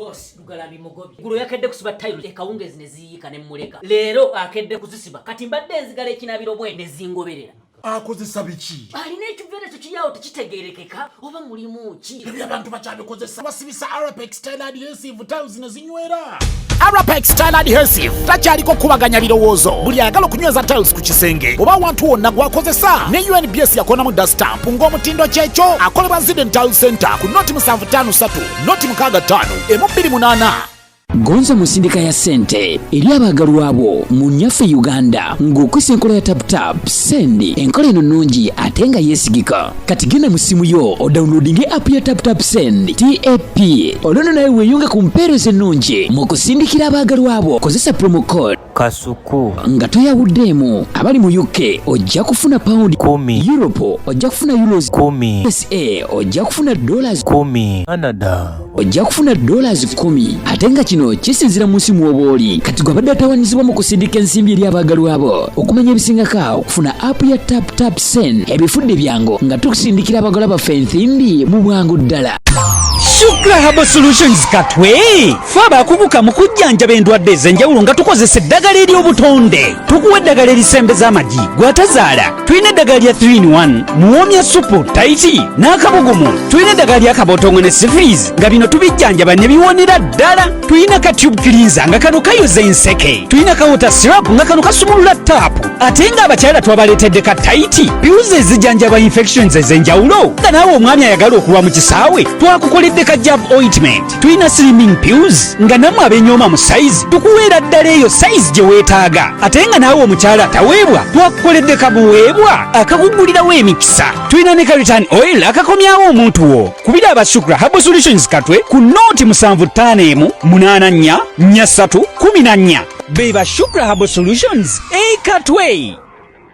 boss Lugalambi Mugobi gulo yakedde kusiba tayiro ekawungezi ne ziyika ne muleka lero akedde kuzisiba kati mbadde enzigala ekinabiro bwe ne zingoberera akozesa biki alina ekivere kiyawo tekitegerekeka oba mulimu ki ebyo abantu bakyabikozesa basibisa Arapex Style Adhesive tiles ne zinywera Arapex Style Adhesive takyaliko kubaganya birowoozo buli ayagala okunyweza tiles ku kisenge oba awantu wonna gwakozesa ne UNBS yakonamu dastamp ng'omutindo kyekyo akolebwa Zident Tile Center ku noti 753 noti 65 M28 Gonza musindika ya sente eri abagalwabo mu nyaffe Uganda ng'okwisa enkola ya tap sendi enkola eno nnungi ate nga yeesigika kati genda mu simu yo odownloadinge app ya tap send TAP olwono nawe weeyunge ku mpeereza ennungi mu kusindikira abagalwabo kozesa promo code Kasuku nga toyawuddeemu abali mu UK ojja kufuna pound 10 Europe ojja kufuna euros 10 USA ojja kufuna dollars 10 Canada ojja kufuna dollars 10 ate nga kino kisinzira mu nsi mw'obaoli kati gwabadde atawanyizibwa mu kusindika ensimbi eri abagalwabo okumanya ebisingako okufuna app ya tap send ebifudde byangu nga tukusindikira abagala baffe ensimbi mu bwangu ddala. Shukra Herbal Solutions Katwe faba kubuka mu kujjanjaba endwadde ez'enjawulo nga tukozesa eddagala ery'obutonde tukuwa eddagala erisembeza amagi gwatazaala tulina eddagala lya 3-in-1 muwoomya supu taiti n'akabugumu tulina eddagala lya kabootongo ne syphilis nga bino tubijjanjaba ne biwonera ddala tulina ka tube cleanser nga kano kayoza enseke tulina ka water syrup nga kano kasumulula taapu ate nga abakyala twabaleetedde ka taiti piuzi ezijjanjaba infections ez'enjawulo nga naawe omwami ayagala okulwa mu kisaawe twakukoledde ka jab ointment tulina slimming pills nga namwe abenyooma mu size tukuweera ddala eyo size gye weetaaga ate nga naawe omukyala ataweebwa twakukoledde kabuweebwa akakugulirawo emikisa tulina ne ka return oil akakomyawo omuntu wo kubira aba Shukra Herbal Solutions Katwe ku nooti 751-84-43-14 beba Shukra Herbal Solutions Katwe.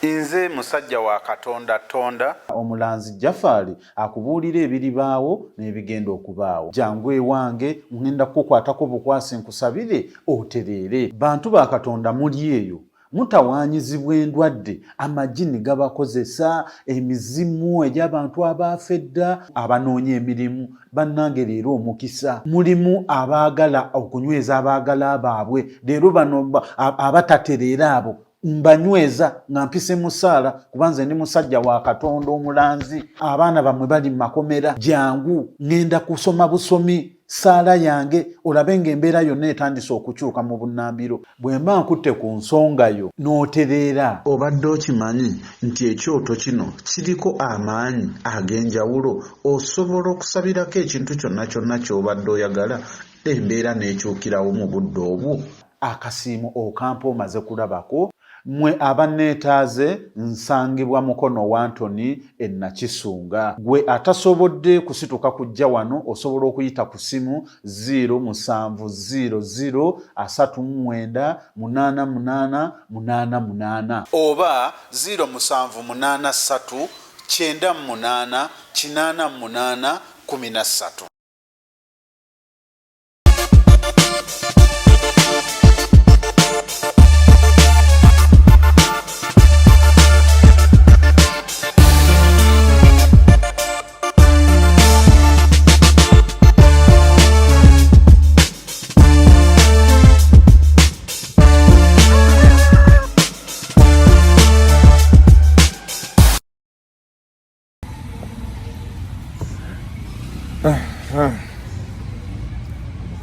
Nze musajja wa Katonda tonda omulanzi Jafali akubuulira ebiribaawo n'ebigenda okubaawo jangu ewange ngenda kukwatako bukwasi nkusabire otereere bantu ba Katonda muli eyo mutawaanyizibwa endwadde amagini gabakozesa emizimu egy'abantu abaafedda abanoonya emirimu bannange leero omukisa mulimu abaagala okunyweza abaagala baabwe leero bano abatatereera abo mbanyweza nga mpise musaala kubanze ndi musajja wa Katonda omulanzi abaana bamwe bali mu makomera jangu ngenda kusoma busomi saala yange olabe ng'embeera yonna etandise okukyuka mu bunnambiro bwe mba nkutte ku nsonga yo n'otereera obadde okimanyi nti ekyoto kino kiriko amaanyi ag'enjawulo osobola okusabirako ekintu kyonna kyonna ky'obadde oyagala embeera n'ekyukirawo mu budde obwo akasiimo okampa omaze kulabako mwe abanneetaaze nsangibwa mukono wa Anthony Nakisunga gwe atasobodde kusituka kujja wano osobola okuyita ku simu 0700898888 oba 0783988813.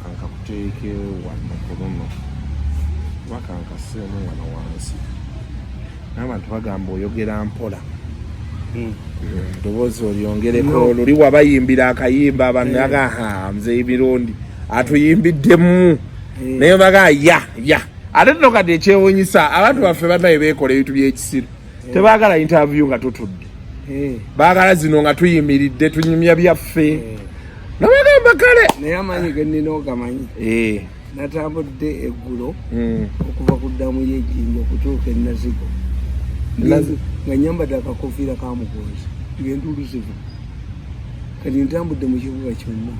Kankakuteeke wano kuno bakankaseemu wano wansi n'abantu bagamba oyogera mpola eddoboozi olyongereko luli wabayimbira akayimba abantu nze Mirundi atuyimbiddemu naye baga ya ate nno kati ekyewuunyisa abantu baffe bannaye beekola ebintu by'ekisiru tebaagala interview nga tutudde baagala zino nga tuyimiridde tunyumya byaffe nabagamba kale naye amanyi ge nnina ogamanyi natambudde eggulo okuva ku ddamu y'ejjinja okutuuka e Nazigo nga nyambadde akakofiira ka mugonzi ng'entuulu ziva kati ntambudde mu kibuga kyonna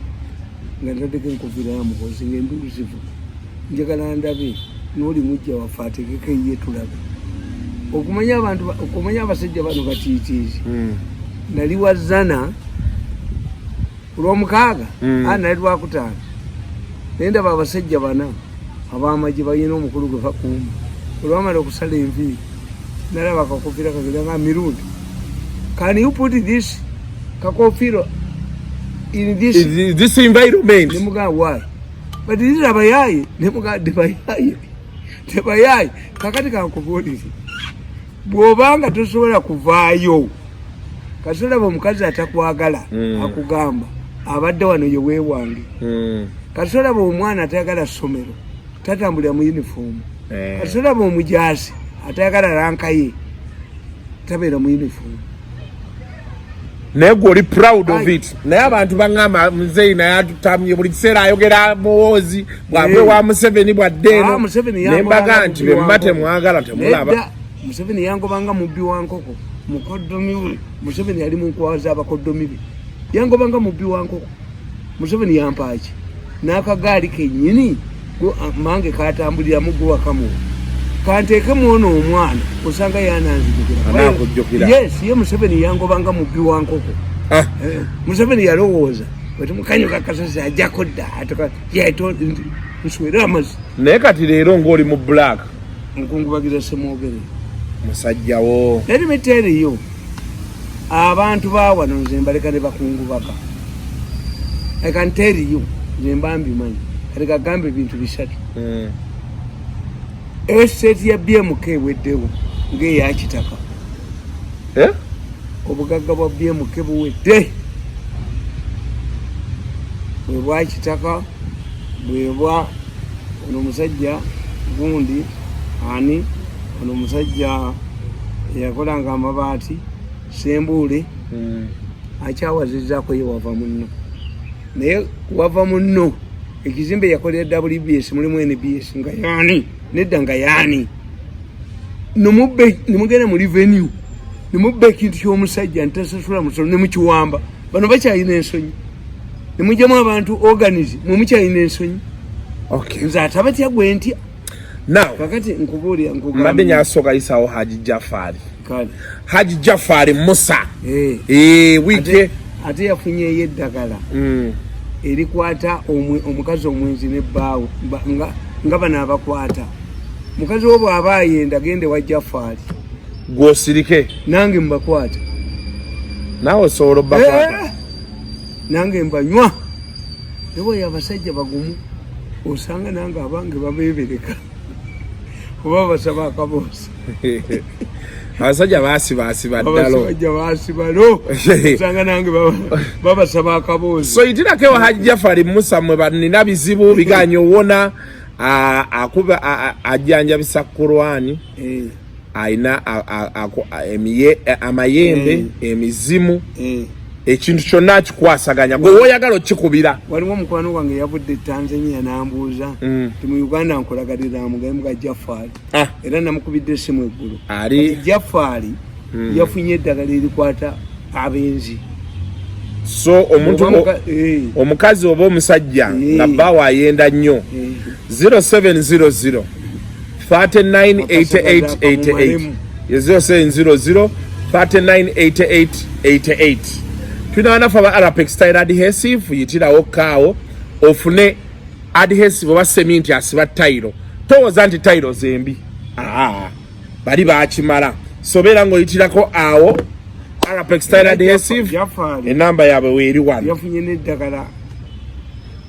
nga ntaddeko enkofiira ya mugonzi ng'entuulu ziva njagala ndabe n'oli mujja waffe ategeko ye tulabe okumanya abasajja bano batiitiizi nali wazana olw'omukaaga nali lwakutaano nenda abasajja bana abamaji bayina omukulu gwe bakuuma olwamala okusala enviiri nalaba kakofira kagenda nga Mirundi. Can you put this kakofiro in this environment? Nemuga why? But this is abayayi nemuga debayayi kakati kankubulire bw'obanga tosobola kuvaayo kasobola omukazi atakwagala akugamba abadde wano ye weewange kasobola omwana atayagala ssomero tatambulira mu uniform kasobola omujaasi atayagala ranka ye tabeera mu uniform naye gwe oli proud of it. Naye abantu baŋŋamba muzeeyi naye atutamye buli kiseera ayogera muwoozi bwagwe wa Museveni bwadde eno nembaga nti bwe muba temwagala temulaba. Museveni yangobanga mubbi wa nkoko mukoddomi we. Museveni yali mu nkwawa z'abakoddomi be yangobanga mubbi wa nkoko. Museveni yampaaki n'akagaali kennyini mange katambuliramu gwe wakamuwa kanteekemu ono omwana osanga yananzijukira. Yes, ye Museveni yangobanga mubbi wa nkoko. Museveni yalowooza bweti mukanyuka kasasi ajjako dda nswera amazzi. Naye kati leero ng'oli mu black nkungubagiza Semwogerere musajjawo. Let me tell you, abantu bawano nze mbaleka ne bakungubaka. I can tell you, nze mbambi manyi kati kagambe ebintu bisatu. Estate ya BMK weddewo ng'eyakitaka. Obugagga bwa BMK buwedde bwe bwakitaka bwebwa ono omusajja gundi ani ono omusajja eyakolanga amabaati Sembuule akyawazizzaako ye wava munno. Naye wava munno ekizimbe yakolera WBS mulimu NBS nga yaani nedda nga yaani nemugenda mu revenue nemubba ekintu ky'omusajja ntasasula musolo nemukiwamba bano bakyalina ensonyi nemugyamu abantu organize mumukyalina ensonyi. Nze atabatya gwe ntya kakati nkubuulira mbadde nyasooka yisaawo Haji Jafari Musa wiiki ate yafunyeeyo eddagala erikwata omukazi omwenzi nebbaawe nga bano abakwata mukazi wo bw'aba ayenda gende wa Jafari gw'osirike nange mbakwata naawe osobola obbakwata nange mbanywa neweyo abasajja bagumu osanga nange abange babeebereka oba basaba akaboozi abasajja baasiba ddalo abasajja baasibalo osanga nange babasaba akaboozi. So yitirako ewa Haji Jafari Musa mwe banina bizibu biganya owona ajjanjabisa Kurwani ayina amayembe emizimu ekintu kyonna kikwasaganya gwe woyagala okikubira. Waliwo omukwano wange yavudde Tanzania n'ambuuza ti mu Uganda nkolagalira mugamu ga Jafari era namukubidde essimu eggulu ali Jafari yafunye eddagala erikwata abenzi. So omuntu omukazi oba omusajja nga bbaawe ayenda nnyo 0700 398888 0700 398888 tulina banafu aba Arapex Tile Adhesive yitirawo kaawo ofune adhesive oba seminti asiba tayiro towooza nti tayiro zembi bali bakimala sobeera ng'oyitirako awo Arapex Tile Adhesive enamba yaabwe weeri wano. Yafunye n'eddagala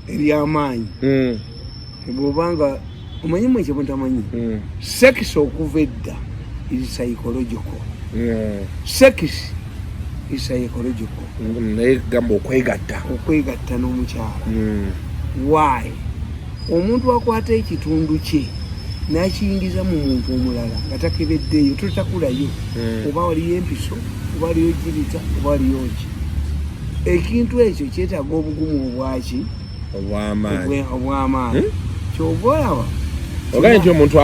ery'amaanyi bw'obanga omanyimu ekyo mutamanyi sex okuva edda is psychological. Sex is psychological. Naye gamba okwegatta n'omukyala. Why? Omuntu akwata ekitundu kye n'akiyingiza mu muntu omulala nga takebeddeeyo totakulayo oba waliyo empiso oba waliyo jirita oba waliyo ki. Ekintu ekyo kyetaaga obugumu obwaki obw'amaanyi kyova olaba oganye nti omuntu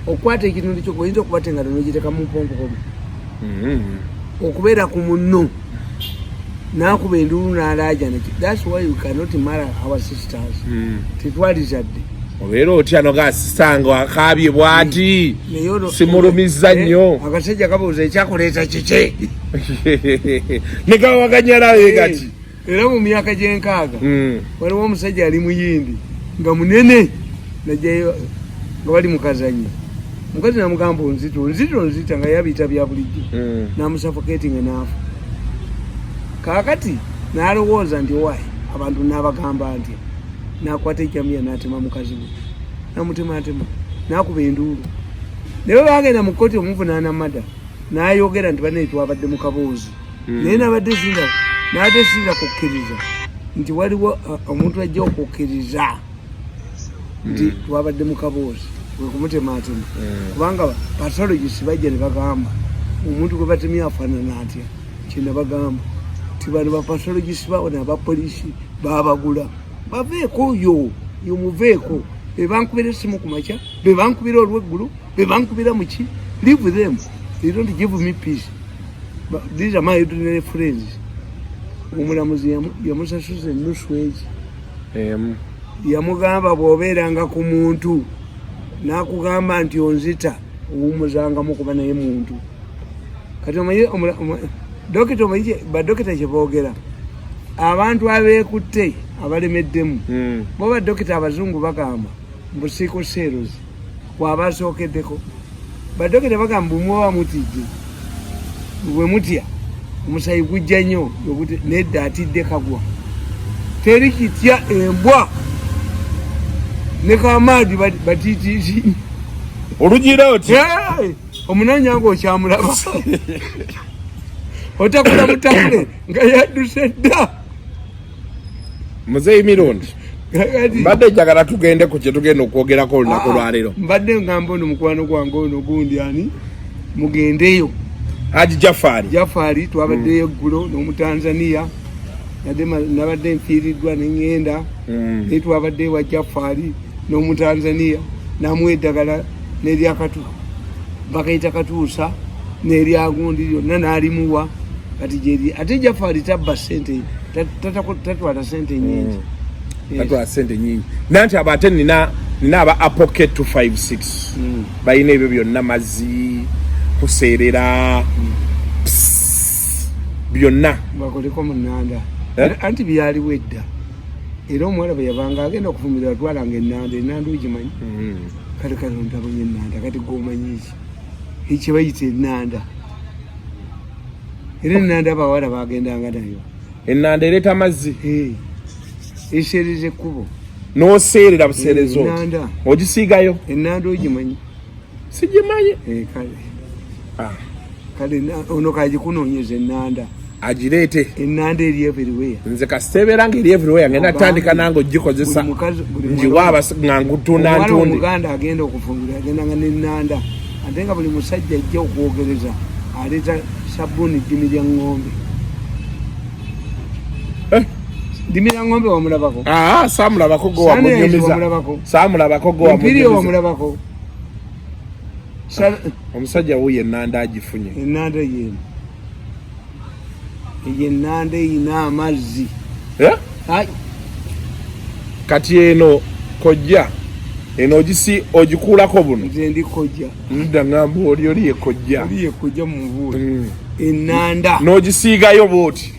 okwata ekitundu kyo oyinza okubate nga nogiteeka mu mpompokomo okubeera ku munno n'akuba enduulu n'alaaja neki. That's why we cannot marry our sisters. Tetwalizadde obeera otya noga sisanga akaabye bw'ati simulumizza nnyo akasajja kabuuza ekyakuleeta kiki ne gawaganyalawe gati era mu myaka gyenkaaga waliwo omusajja ali muyindi nga munene najayo nga bali mukazanyo mukazi namugamba nzita nga yabiyita bya bulijjo namusafokatinga naafa kaakati nalowooza nti owaye abantu nabagamba nti nakwata ejjamiya natema mukazi we namutematema nakuba enduulu naye bagenda mu kkooti omuvunaana mada nayogera nti banaye twabadde mu kaboozi naye nabadde sinda kukkiriza nti waliwo omuntu ajja okukkiriza nti twabadde mu kaboozi wekumutematema kubanga patologist bajja ne bagamba omuntu gwe batemye afaanana atya kyena bagamba ti bano bapatologist bawo nabapolisi babagula baveeko yo yomuveeko bebankubira essimu ku makya bebankubira olweggulu bebankubira muki leave them, they don't give me peace. But these are my ordinary friends. Omulamuzi yamusasuza ennusu egi yamugamba bw'obeeranga ku muntu n'akugamba nti onzita owummuzangamu kuba naye muntu kati omanyi dokita omanyi badokita kye boogera abantu abeekutte abalemeddemu bo badokita abazungu bagamba mbu psychoseros bw'aba asookeddeko badokita bagamba bumwoba mutijje bwe mutya omusayi gujja nnyo nedda atidde kagwa teri kitya embwa ne kamaadi batiitiiti olugira oti omunanyanga okyamulaba otakula mutakule nga yadduse dda muzeeyi Mirundi mbadde njagala tugende ku kye tugenda okwogerako olunaku lwaleero mbadde ngamba ono mukwano gwange ono gundi ani mugendeyo Haji Jafari twabaddeyo eggulo n'omutanzania nabadde nfiiriddwa neŋŋenda naye twabadde wa Jafari n'omutanzania namuwa eddagala n'eryakatu bakayita katuusa n'eryagundi lyonna n'alimuwa kati gyeri ate Jafari tabba ssente tatwala ssente nyingi tatwala ssente nyingi nanti abo ate nina aba apocket 256 balina ebyo byonna mazzi kuseerera byonna bakoleko mu nnanda anti byaliwo edda era omuwala bwe yabanga agenda okufumbira atwalanga ennanda ogimanyi kale ntabonye ennanda kati gomanyiki ekye bayita ennanda era ennanda abawala bagendanga nayo ennanda ereeta amazzi eseereza ekkubo n'oseerera buseerezo ogisiigayo ennanda ogimanyi sigimanyi kale ono kagikunoonyeza ennanda agireete ennanda eri everywhere nze kasiteebeera nga eri everywhere ngenda tandika nange ogikozesa njiwa ngutunda ntundi omuganda agenda okufumbira agendanga n'ennanda ate nga buli musajja ajja okwogereza aleeta sabbuuni ddimi lya ng'ombe ddimi lya ng'ombe wamulabako saamulabako go wamunyumiza saamulabako go wamunyumiza wamulabako omusajja wuyo ennanda agifunye ennanda yeno eyo ennanda eyina amazzi kati eno kojja eno ogikuulako buno nze ndi kojja nda ngamba oli yekojja mu nvuuli ennanda n'ogisiigayo bwoti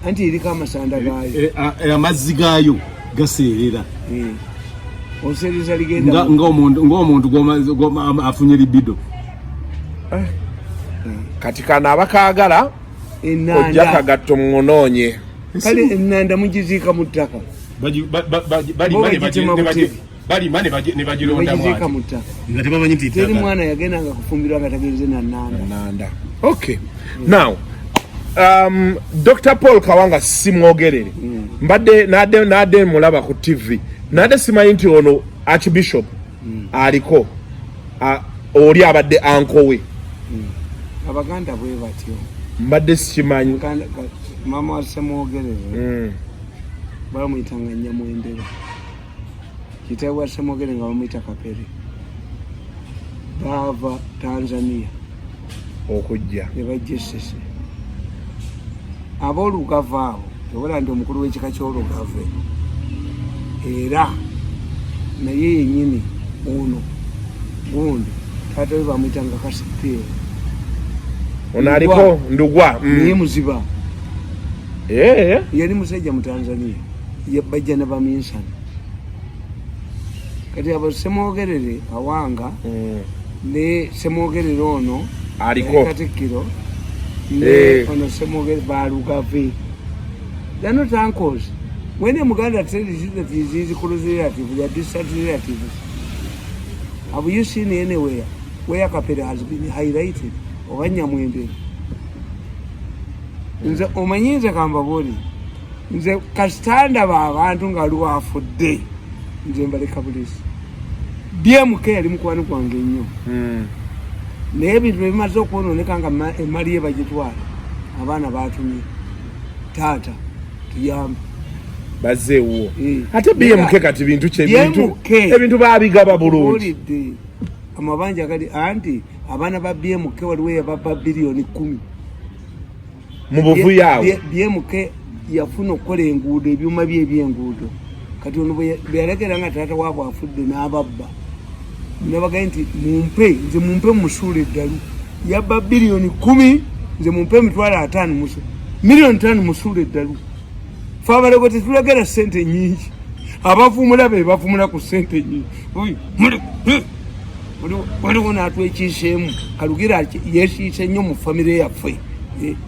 anti eriko amasanda gaayo amazzi gaayo gaseerera oseereza ligenda ng'omuntu afunye libido kati kano abakaagala ojja kagatto munoonye kale ennanda mugiziika mu ttaka bagiziika mu ttaka teri mwana yagendanga kufumbirwa nga tagenze na nnanda. Okay, now Dr. Paul Kawanga Semwogerere mbadde nadde mulaba ku TV nadde simanyi nti ono Archbishop aliko oli abadde ankowe abaganda bwe batyo mbadde simanyi mama wa Semwogerere bamuyitanga Nyamwendera kitaawe wa Semwogerere nga bamuyita Kapere baava Tanzania okujja ne bajja Essese aboolugave abo tewala nti omukulu w'ekika ky'olugave era naye yennyini ono gundi taata we bamuyitanga Kasippeera ono aliko ndugwa naye muziba yali musajja mu Tanzania yabajja ne baminsana kati abo Semwogerere awanga ne Semwogerere ono aliko Katikkiro ne ono Semwogerere balugave. They're not uncles. When a Muganda tells you that he is close relative, they are distant relatives. Have you seen anywhere where Kapere has been highlighted or Nyamwembe? Nze omanyize kambaboli nze kastanda abantu ngaluwa afudde nze mbaleka bulisi BMK ali mukwano kwange nnyo naye ebintu bimaze okwononeka nga emali ye bagitwala abaana batumye taata tuyambe bazeewo ate BMK kati bintu ebintu baabigaba bulungi amabanja kali anti abaana ba BMK waliwo yababa biliyoni 10 mu buvuyawo BMK yafuna okukola enguudo ebyuma bye ebyenguudo kati ono beyalekera nga taata waabwe afudde n'ababba nabaga nti nze mumpe musuula eddalu yabba biliyoni 10 nze mumpe $5 miliyoni 5 musuula eddalu fe abalego tetulegera ssente nyingi abavumula be bavumula ku ssente nyingi waliwo n'atwekiiseemu Kalugira yeesiise nnyo mu famire yaffe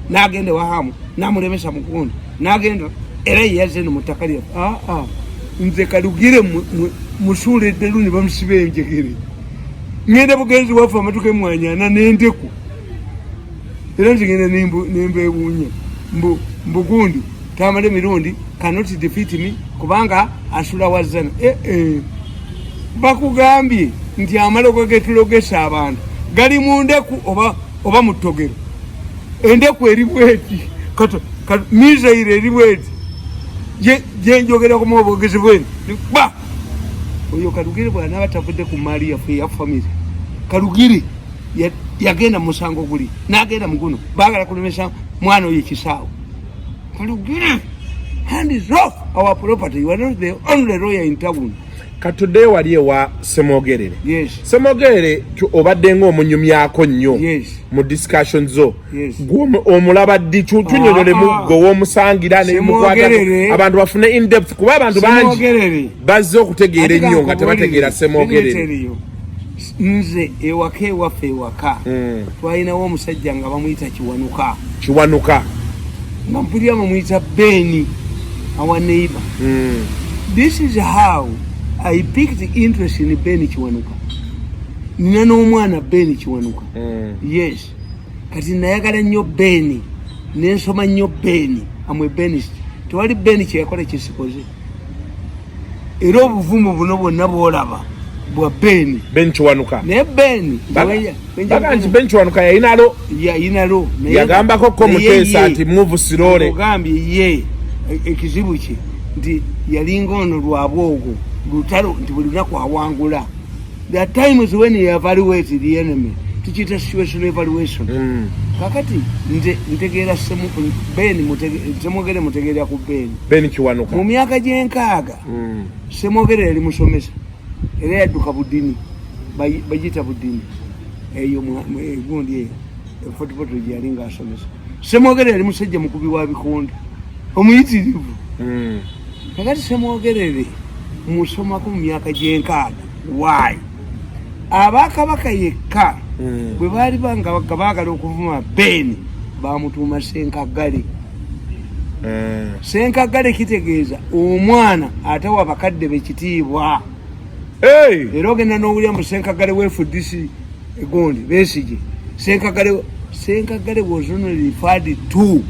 n'agenda wahamu n'amulemesa mugundi n'agenda era yeyaze no mutaka lye nze Kalugire musuula eddalu ne bamusiba enjegere ngenda bugenzi waffe amatuka emwanyana n'endeku era nzigenda nembeewuunya mbugundi Tamale Mirundi cannot defeat me kubanga asula wazana bakugambye nti amalogo getulogesa abantu gali mu ndeku oba mu ttogero endeku eri bweti mizaire eri bweti jenjogera ku mubogezi bweni ba oyo Kalugire bwana batavudde ku mali yaffe ya family Kalugire yagenda musango guli n'agenda muguno baagala kulemesa mwana oyo ekisaawo Kalugire hand is off our property. You are not the only lawyer in town. Katude wali ewa Semwogerere. Yes. Semwogerere obadde ng'omunyumyako nnyo. Yes. Mu discussion zo. Yes. Omulaba ddi tunyonyole muggo w'omusangira ne mukwata abantu bafune in depth kuba abantu bangi bazze okutegeera ennyo nga tebategeera Semwogerere. Nze ewaka ewaffe ewaka twalinawo omusajja nga bamuyita Kiwanuka nga mpulira bamuyita Beni our neighbor. This is how I picked the interest in Beni Kiwanuka. Nina n'omwana Beni Kiwanuka. Yes. Kati nayagala nnyo Beni nensoma nnyo Beni amwe Benist tewali Beni kyeyakola kisikoze era obuvumu buno bwonna bwolaba bwa Beni Kiwanuka naye Beni baganji Kiwanuka yayinalo yagambako ko muteesa ati move sirole ogambye ye ekizibu kye nti yalinga ono lwabwogo lutalo nti buli lunaku awangula. There are times when you evaluate the enemy tukiita situation evaluation. Kakati ntegeera Semwogerere mutegeera ku Beni Kiwanuka mu myaka gyenkaaga Semwogerere yali musomesa era yadduka budini bagita budini eyo gundi eyo fotofoto gyali nga asomesa. Semwogerere yali musajja mukubi wa bikonde omuyitirivu. Kakati Semwogerere musomako mu myaka gyenkaaga why abakabaka yekka bwe baali baagala okuvuma Beni bamutuuma Senkagale. Senkagale kitegeeza omwana atawa abakadde bekitiibwa. Era ogenda n'owulira mu Senkagale weefudisi egondi Besigye. Senkagale was only referred to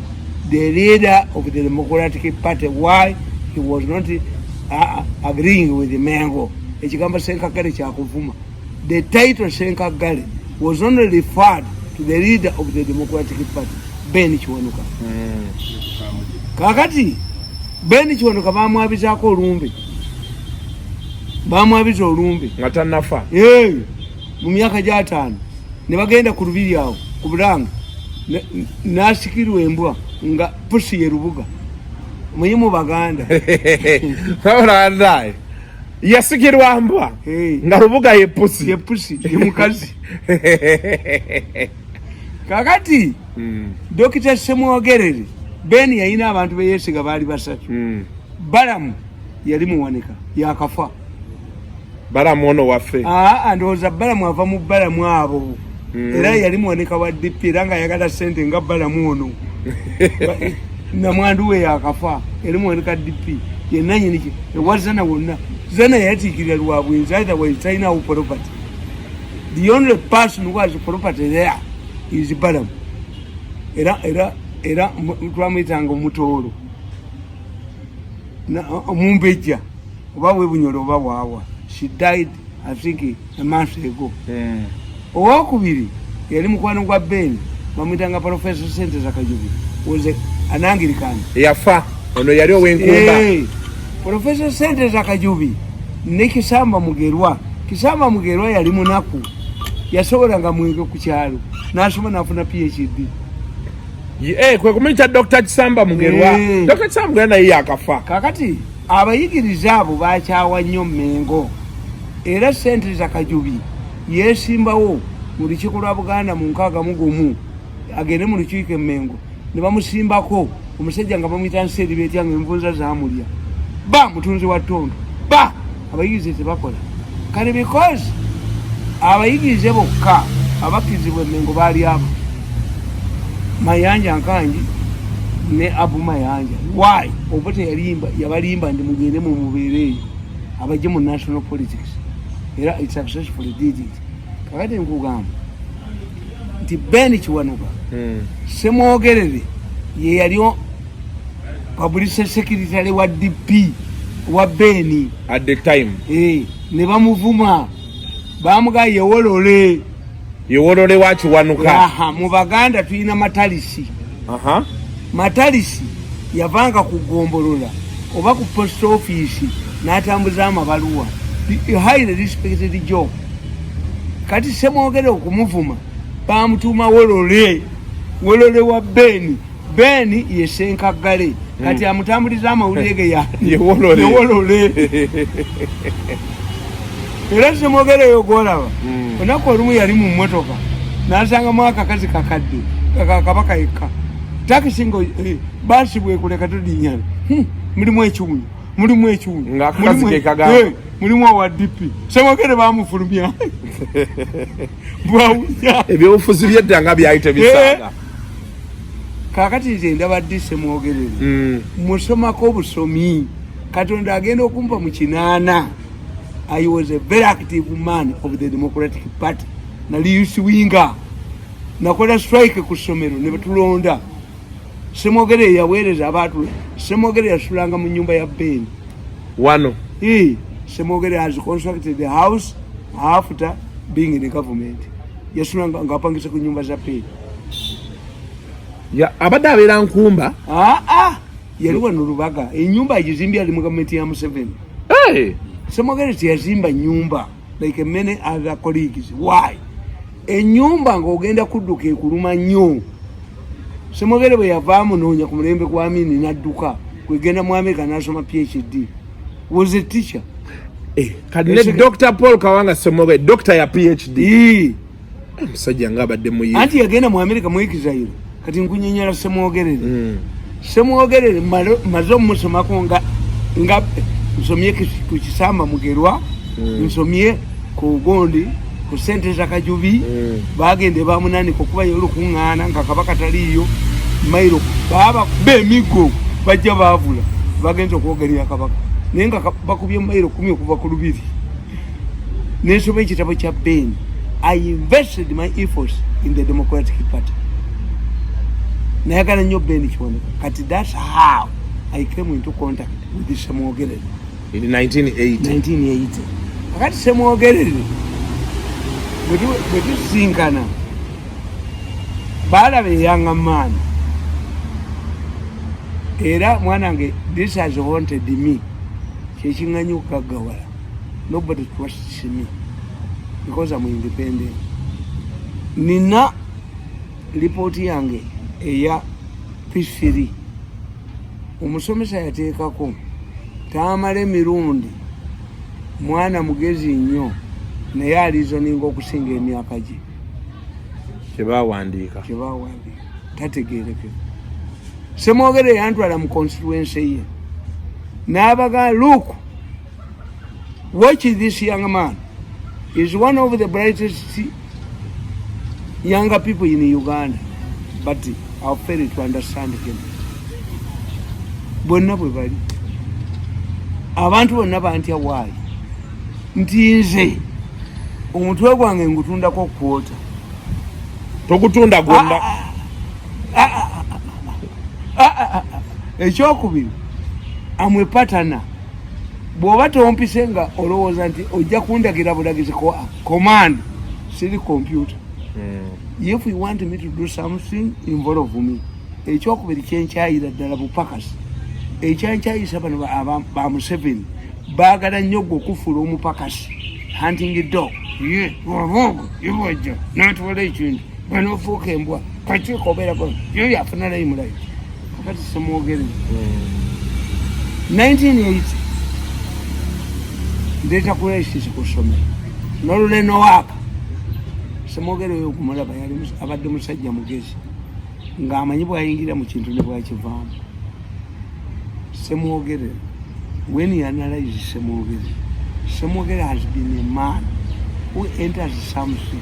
the leader of the Democratic Party. Why? He was not agreeing with the Mengo. Ekigambo Senkagale kyakuvuma. The title Senkagale was only referred to the leader of the Democratic Party, Beni Kiwanuka. Kakati Beni Kiwanuka bamwabizaako olumbe. Bamwabiza olumbe nga tannafa. Mu myaka gya 5 ne bagenda ku lubiri awo ku Bulanga n'asikirwa embwa nga pusi ye Rubuga. Muyimu Baganda. Yasikirwa mbwa nga Rubuga ye pusi ye mukazi. Kakati Dr. Semwogerere Ben yalina abantu beyesiga baali basatu. Balamu yali muwanika yakafa. Balamu ono waffe. Ndowooza Balamu ava mu Balamu abo. Era yali muwanika wa DP era nga yagala ssente nga Balamu ono. Namwandu we yakafa. Yali muwanika DP. Yenna nyiniki. Ewazana wonna. Zana yatiikirira lwabwenzi otherwise talina wo property. The only person who has property there is Balamu. Era twamuyitanga omutoolo. Mumbejja. Oba webunyolo oba waawa. She died, I think, a month ago. Owokubiri yali mukwano gwa Ben bamuyitanga Professor Sente Zakajubi was an Anglican. Yafa ono yali owenkumba. Professor Sente Zakajubi ne Kisamba Mugerwa yali munaku yasobolanga mwenge ku kyalo n'asoma n'afuna PhD. Kwe kumuyita Dr. Kisamba Mugerwa. Dr. Kisamba Mugerwa naye yakafa. Kakati abayigiriza abo bakyawa nnyo Mengo. Era Sente Zakajubi yesimbawo mu lukiiko lwa Buganda mu 61 agende mu lukiiko e Mengo ne bamusimbako omusajja nga bamuyita Nseri beetyanga envunza zaamulya. Mutunzi wa ttondo. Abayigirize tebakola. Kale because abayigirize bokka abakkizibwa e Mengo baali abo. Mayanja Nkanji ne Abu Mayanja. Why? Obote yabalimba ndi mugende mu mubeere abaje mu national politics. Era it's successfully did it. Kakati nkugamba nti Ben Kiwanuka Semwogerere ye yali publicity secretary wa DP wa Ben at the time. Ne bamuvuma bamuga yewolole wa Kiwanuka. Mu Baganda tuyina Matalisi. Matalisi yavanga kugombolola oba ku post office n'atambuza amabaluwa. The highly respected job. Kati Semwogerere okumuvuma bamutuma wolole wa Ben yesenkagale kati amutambuliza amawulire ya yewolole. Era Semwogerere yogolaba onako olumu yali mu mmotoka n'asanga mu akakazi kakadde kabaka yekka takisi ngo basi bwekuleka tudinyana mulimu ekyunyu ng'akakazi ke kagamba mulimu wa DP Semwogerere bamufulumya bwawunya ebyobufuzi by'eddanga byayite bisanga. Kakati nze ndabadde Semwogerere musomako obusomi Katonda agenda okumpa mu kinaana. I was a very active man of the Democratic Party. Nali youth winger. Nakola strike ku ssomero ne batulonda. Semwogerere yaweereza abantu. Semwogerere yasulanga mu nyumba ya Ben. Wano. Semwogerere has constructed the house after being in the government. Yasulanga ngapangisa ku nyumba za Ben. Abadde abeera Nkumba. Yali wano Lubaga. Enyumba agizimbye ali mu gavumenti ya Museveni. Semwogerere teyazimba nyumba like many other colleagues. Why? Enyumba ng'ogenda kudduka ekuluma nnyo. Semwogerere bwe yavaamu noonya ku mulembe kwa Amini n'adduka kwegenda mu America n'asoma PhD. Was a teacher. Kati ne Dr. Paul Kawanga Semwogerere doctor ya PhD. Musajja ng'abadde muyivu. Anti yagenda mu America mu exile. Kati nkunyenyera Semwogerere. Semwogerere maze omusomako nga nsomye ku Kisamba Mugerwa, nsomye ku Gondi, ku Sente Zakajubi, bagende bamunanika okuba yolukuŋŋaana nga kabaka taliyo mailo baba b'emigo bajja baavula bagenza okwogerera kabaka naye nga bakubye mailo 10 okuva ku lubiri. Nensoma ekitabo kya Ben. I invested my efforts in the Democratic Party. Nayagala nnyo Ben Kiwanuka. Kati that's how I came into contact with this Semwogerere. In 1980. Kakati Semwogerere bwe tusinkana balaba young man. Era mwanange, this has haunted me. Kyekiŋŋanyi okugaggawala. Nobody trusts me because I'm independent. Nina ripoti yange eya History omusomesa yateekako Tamale Mirundi mwana mugezi nnyo naye alizoninga okusinga emyaka gye kyebawandiika tategeereke Semwogerere yantwala mu constituency ye n'abaga look, watch this young man is one of the brightest younger people in Uganda, but I'll fail to understand him. Bonna bwe bali abantu bonna bantya waayi nti nze omutwe gwange ngutundako kwota togutunda gwonna ekyokubiri amwepatana bw'oba tompise nga olowooza nti ojja kundagira budagizi command siri computer. If you want me to do something, involve me. Ekyokubiri kyenkyayira ddala bupakasi ekyankyayisa bano ba Museveni baagala nnyo gwe okufuula omupakasi hunting dog wabogo ibojja natwala ekintu banofuuka embwa kakiiko obeerako yo yafuna layimulayi kakati Semwogerere 1980 ndeeta kulayisisi ku ssomero n'oluleno waaka Semwogerere oyo okumulaba abadde musajja mugezi ng'amanyi bw'ayingira mu kintu ne bwakivaamu. Semwogerere, when you analyze Semwogerere has been a man who enters something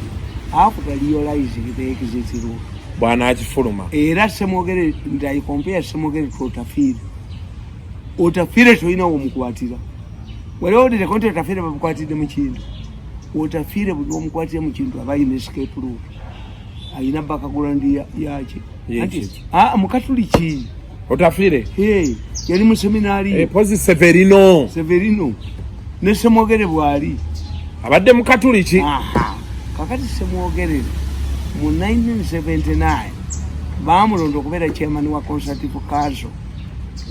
after realizing the exit route. Bwana akifuluma. Era Semwogerere nti compare Semwogerere to Otafiire. Otafiire tolina omukwatira. Wali owulire konti Otafiire bamukwatidde mu kintu. Otafiire buli omukwatira mu kintu aba ayina escape route. Ayina bakagulandi yaki. Mukatuliki. Otafiire? Yali mu seminaari. Pozi Severino. Ne Semwogerere bwali. Abadde mu Katuliki. Kakati Semwogerere mu 1979 baamulonda okubeera chairman wa Consultative Council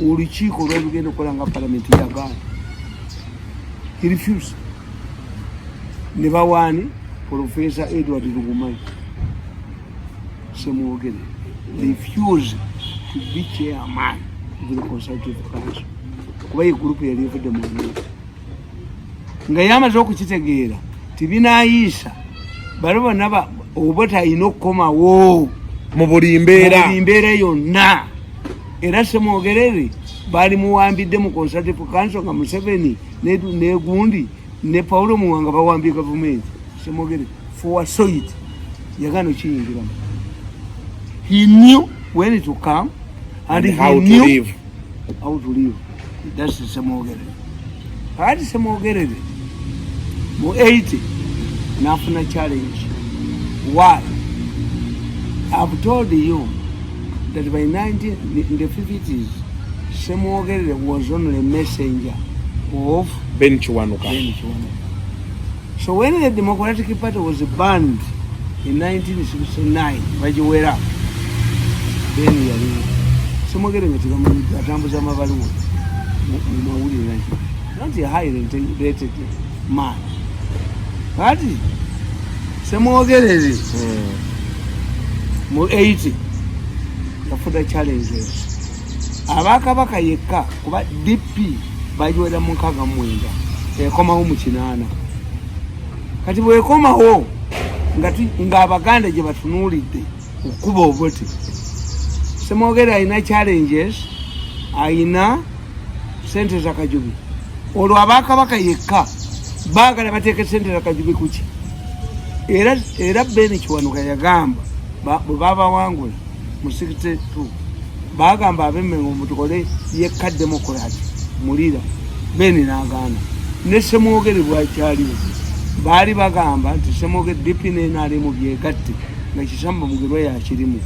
olukiiko lw'ebigenda okukola nga palamenti ya Uganda. He refused. Ne bawaani Professor Edward Lugumayi. Semwogerere refused to be chairman of the Consultative Council kuba ye gurupu yali evudde mu Amerika nga yamaze okukitegeera tibinaayisa bali bonna oba talina okukomawo mu buli mbeera yonna. Era Semwogerere baali muwambidde mu Consultative Council nga Museveni ne gundi ne Paulo Muwanga bawambye gavumenti. Semwogerere foresaw it yagaana okiyingiramu. He knew when to come and how he knew to live. How to live. That's Semwogerere. Kakati Semwogerere mu 80 nafuna challenge. Why? I've told you that by in the 50s, Semwogerere was only a messenger of Ben Kiwanuka. So when the Democratic Party was banned in 1969 by Joera, then yali Semwogerere atambuza amabaluwa mu mawulire not a highly rated man. Kati Semwogerere mu 80 yafuna challenges. Abakabaka yekka kuba DP bajiwera mu 69 ekomawo mu 8. Kati bwekomawo nga Abaganda gye batunuulidde okuba obuti. Semwogerere ayina challenges, ayina sente za Kajubi. Olwo Abakabaka yekka baagala bateeke sente za Kajubi kuki. Era Ben Kiwanuka yagamba bwe babawangula mu 62 bagamba ab'Emmengo mutukole yekka Democrat mulira. Ben n'agaana. Ne Semwogerere bwakyaliwo baali bagamba nti Semwogerere DP n'NRM byegatte nga Kisamba Mugirwa yakirimu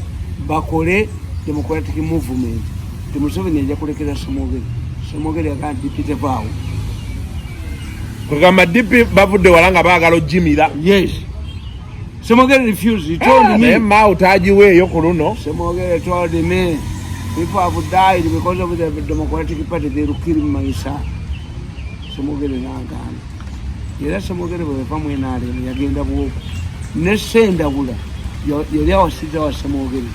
bakole Democratic Movement. Museveni ajja kulekera Semwogerere agamba DP tevaawo. Kugamba DP bavudde wala nga baagala ojimira. Yes. Semwogerere refused. He told me. Emma utagiweeyo ku luno. Semwogerere told me people have died because of the Democratic Party. They will kill my son. Semwogerere n'agaana. Era Semwogerere bwe yava mu NRM yagenda bwoko. Ne Sendawula yali awasizza wa Semwogerere.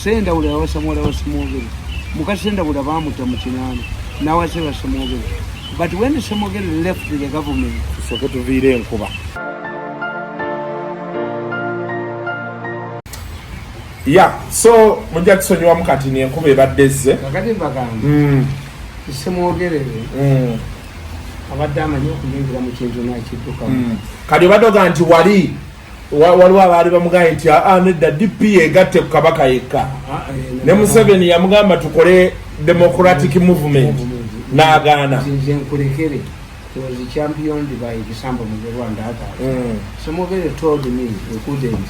Sendawula yawasa muwala wa Semwogerere. Muka Sendawula baamutta mu 8 n'awasibwa Semwogerere. But when Semwogerere left the government, tusooke tuviire enkuba. ya so mujja kusonyiwamu kati nenkuba ebadde kakati mbagamba Semwogerere abadde amanyi okuyingira mu kintu nakiddukamu kati obadde oga nti waliwo abaali bamugaye nti nedda DP egatte ku kabaka yekka ne Museveni yamugamba tukole democratic movement n'agaana nze nkulekere was championed by Kisambo Mugerwanda Semwogerere told me we couldn't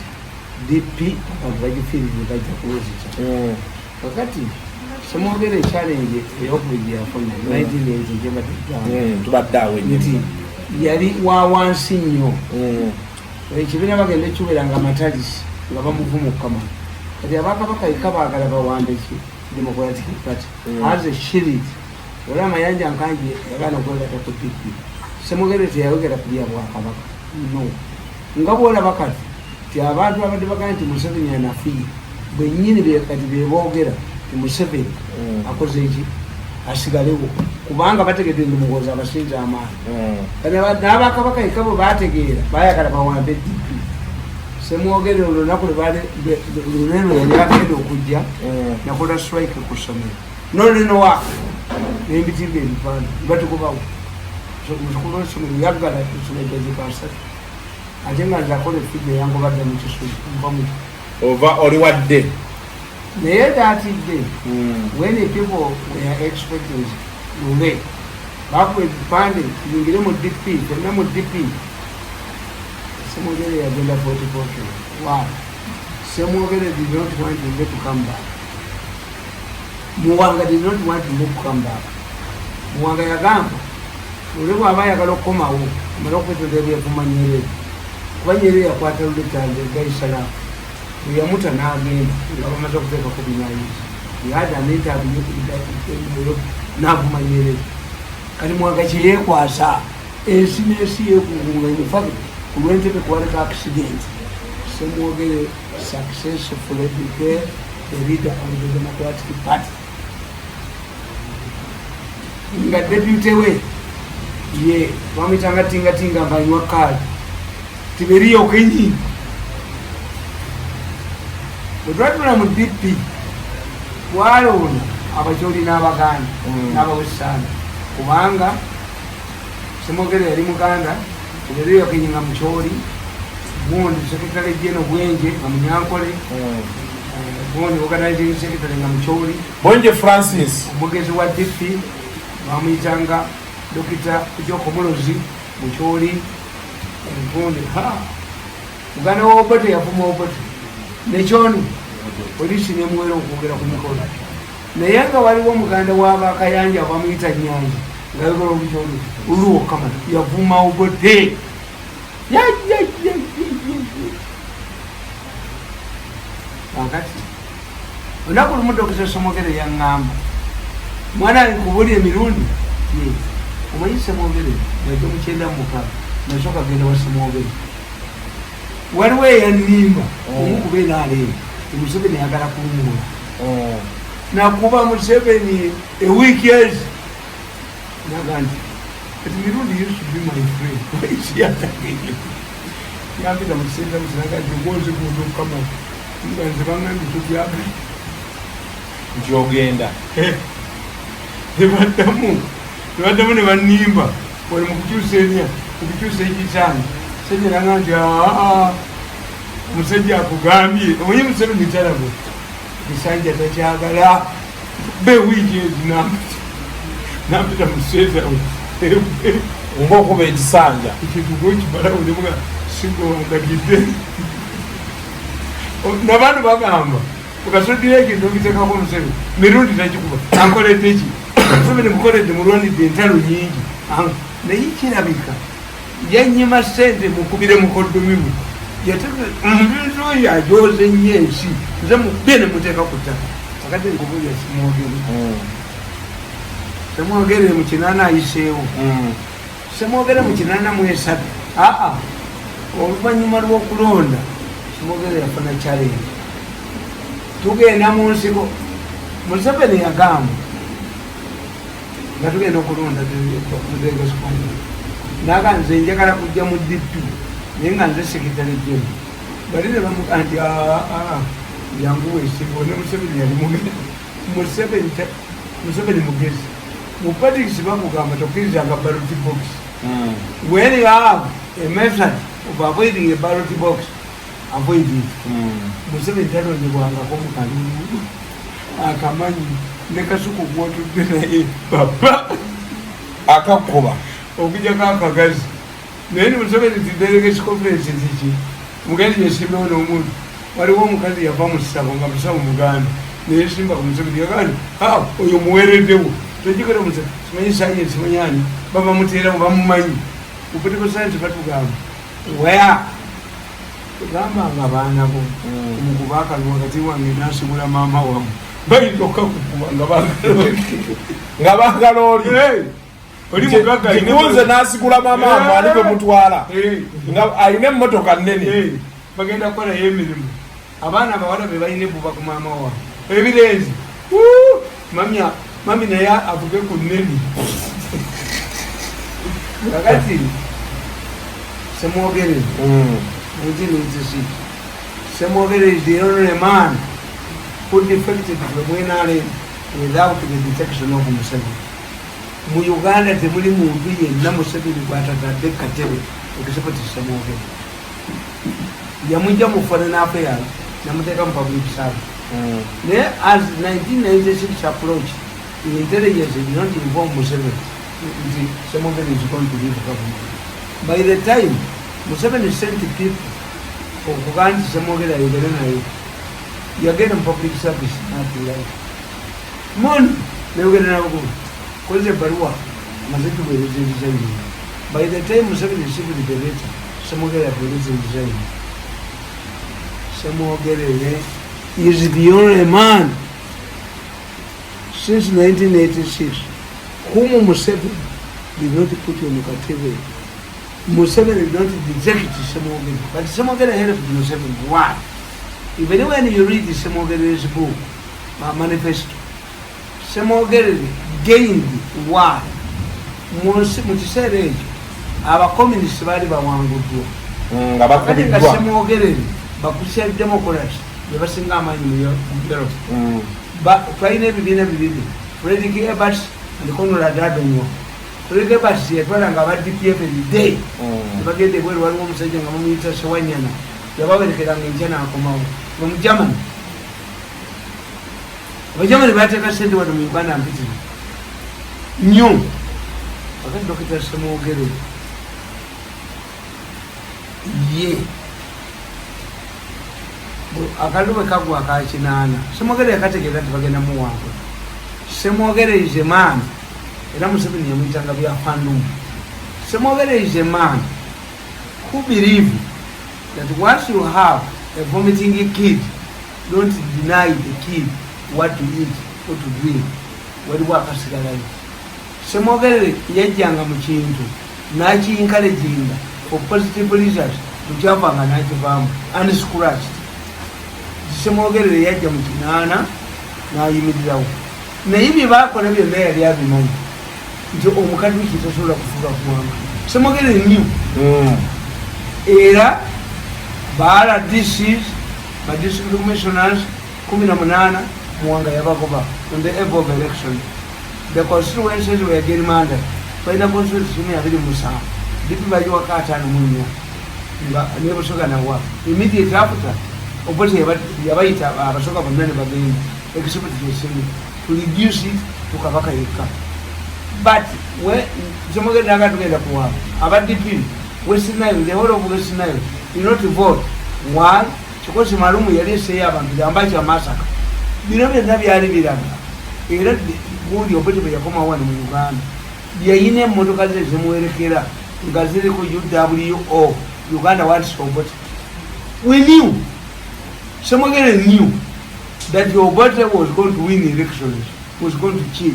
DP abagifirije bajja kuwezesa kakati Semwogerere challenge eyokubiri yafuna 1980 tubadde awo nti yali wa wansi nnyo ekibiina bagenda ekiberanga amatalisi nga bamuvuma okukama kati abakabaka eka baagala bawambeki Democratic Party as a shield olwa amayanja nkanje yagaana okwegata ku DP Semwogerere teyayogera ku bya bwakabaka no nga bwolaba kati ti abantu abadde bagamba nti Museveni anafiye bwennyini kati beboogera ti Museveni akoze eki asigalewo kubanga bategedde ndimugooza abasinza amaanyi n'abakabaka eka bwe bategeera bayagala bawambe DP Semwogerere olunaku luneno yali agenda okujja nakola strike ku ssomero nolino waka nembitimba ebipande batukubawo mukulu w'essomero yaggala esomero ate nga nze akola effiga eyangobadde mu kisubi ova oli wadde naye datidde when people were expecting lule bakuba ebipande tuyingire mu DP fenna mu DP Semwogerere yagenda 44 why Semwogerere did not want him to come back Muwanga did not want him to come back Muwanga yagamba lule bw'aba ayagala okukomawo amala okwetondera ebyavuma Nyerere kuba Nyerere yakwata Lutande Gaisala yamuta n'agenda nga bamaze okuteeka ku binaayizi yada neetabiyo n'avuma Nyerere kati Muwanga kyeyeekwasa ensi n'ensi yeekungunga infact ku lw'Entebbe kuwaliko accident Semwogerere successfully became the leader of the Democratic Party nga deputy we ye bamwitanga tingatinga mbanywa kali tiberiyo kenyi bwetwatula mu DP twalona abakyoli n'abaganda n'abawesana kubanga Semwogerere yali muganda tiberiyo kenyi nga mukyoli gundi sekretary general Bwenje nga Munyankole gundi organizing secretary nga mukyoli Bwenje Francis omugezi wa DP bamuyitanga Dr. Joko Mulozi mukyoli gundi muganda wa Obote yavuma Obote nekyoni polisi nemuwera okwogera ku mikolo naye nga waliwo muganda w'abakayanja bamuyita Nyanja ngayogola obukyoli oluwo kamala yavuma Obote akati olunaku lumu Dr. Semogerere yaŋŋamba mwana nkubulya emirundi omanyi Semwogerere bwajja mu 96 nasooka genda wa Semwogerere waliwo eyannimba omukubeera aleero Museveni ayagala kulumula nakuba Museveni ewiiki ezi naga nti kati Mirundi used to be my friend yambira mu kisenta musinaga nti ngozi gundi okukama nga nze bangambye tubyaga nti ogenda nebaddamu ne bannimba wali mu kukyusa ekitanda Museveni nanga nti omusajja akugambye omanyi Museveni talabo ekisanja takyagala bewiiki ezi nampita mu kisenta ngaokuba ekisanja ekitugo ekibalawo nemuga sigowandagidde nabantu bagamba ukasodira ekintu okiteekako Museveni Mirundi takikuba ankoledde ki Museveni mukoledde mulwanidde entalo nyingi naye kirabika yanyima ssente mukubire mukoddomimu omuntu oyo ajoze nnyo ensi nze mukubye ne muteeka ku ttaka akati nkubulya Semwogerere mu 8 ayiseewo Semwogerere mu 83 oluvannyuma lw'okulonda Semwogerere yafuna challenge tugenda mu nsiko Museveni yagamba nga tugenda okulonda naga nze njagala kujja mu DP naye nga nze sekretary general bali ne bamugamba nti yangu wesimbo ne Museveni yali mugezi Museveni mugezi mu politics bakugamba tokkirizanga ballot box when you have a method of avoiding a ballot box avoid it Museveni talonyebwangako mu kalulu akamanyi ne kasuku gwotudde naye papa akakuba okujja kakagazi naye Museveni delegation conference ziki mugendi yesimbewo n'omuntu waliwo omukazi yava mu ssabo nga musawo muganda neyesimba ku Museveni yagani oyo muwereddewo tojikere Museveni simanyi science manyani baba muteeramu bamumanyi ku political science batugamba wea tugambanga abaana bo omukuba akalu wakati wange nasibula maama wamu bayinza okukakukuba nga bangaloli kikuunze nasigula maama wamu ali gwe mutwala nga alina emmotoka nnene bagenda kukolayo emirimu abaana abawala be balina ebuba ku maama wamu ebirenzi mami naye avuge ku nneni kakati Semwogerere 1986 Semwogerere is the only man who defected from NRM without the detection of Museveni. Mu Uganda temuli muntu yenna Museveni gw'atatadde katebe okisopoti Semwogerere. Yamujja mu foreign affairs namuteeka mu public service. As 1996 approach, the intelligence did not inform Museveni that Semwogerere is going to leave the government. By the time Museveni sent people for Uganda Semwogerere you get in public service not like Mon by the time Museveni received the letter, Semwogerere resign. Semwogerere is the only man since 1986 whom Museveni did not put on the category. Museveni did not reject Semwogerere, but Semwogerere helped Museveni. Why? Even when you read the Semwogerere's book, manifesto, Semwogerere gained what? Mukiseera ekyo abakominisiti baali bawanguddwa kati nga Semwogerere bakusya democracy be basinga amaanyi mu Europe twalina ebibiina bibiri Frederick Eberts and Conrad Adonyo. Frederick Eberts yatwalanga aba DPF everyday nebagenda ebweru waliwo omusajja nga mumuyita Sewanyana yabawerekeranga enkya n'akomawo Germany. Abajamani bateeka ssente wano mu Uganda mpitirivu nnyo akati Dr. Semwogerere ye akalulu bwe kagwa akakinaana Semwogerere yakategeera nti bagenda muwangula. Semwogerere is a man era Museveni yamuyitanga byafandumu. Semwogerere is a man who believe that once you have a vomiting kid, don't deny the kid what to eat or to drink. Waliwo akasigalayo. Semwogerere yajjanga mu kintu n'aki-encouraginga for positive results mukyavanga n'akivaamu unscratched. Semwogerere yajja mu kinaana n'ayimirirawo naye bye baakola byonna yali abimanyi nti omukadde wiki tasobola kufuuka kuwanga. Semwogerere nnyo era ba RDCs ba district commissioners 18 muwanga yabagoba on the eve of election. The constituencies were gerrymandered. Faina constituency 27 dipi bajiwaka 5 munya nga ne busoga nawa immediate after obote yabayita abasoga bonnane bagenda exhibit yesemi to reduce it to kabaka yeka. But when Semwogerere nagatugenda kuwa aba DP West Nile, the whole of West Nile did not vote. Why? Because Malumu yali eseeyo abantu byambachi amasaka bino byonna byali biranga era gundi obote bwe yakoma wano mu Uganda yayina emmotoka ze zimuwerekera nga ziriko UWO Uganda wants Obote. We knew, Semwogerere knew that Obote was going to win elections, was going to cheat.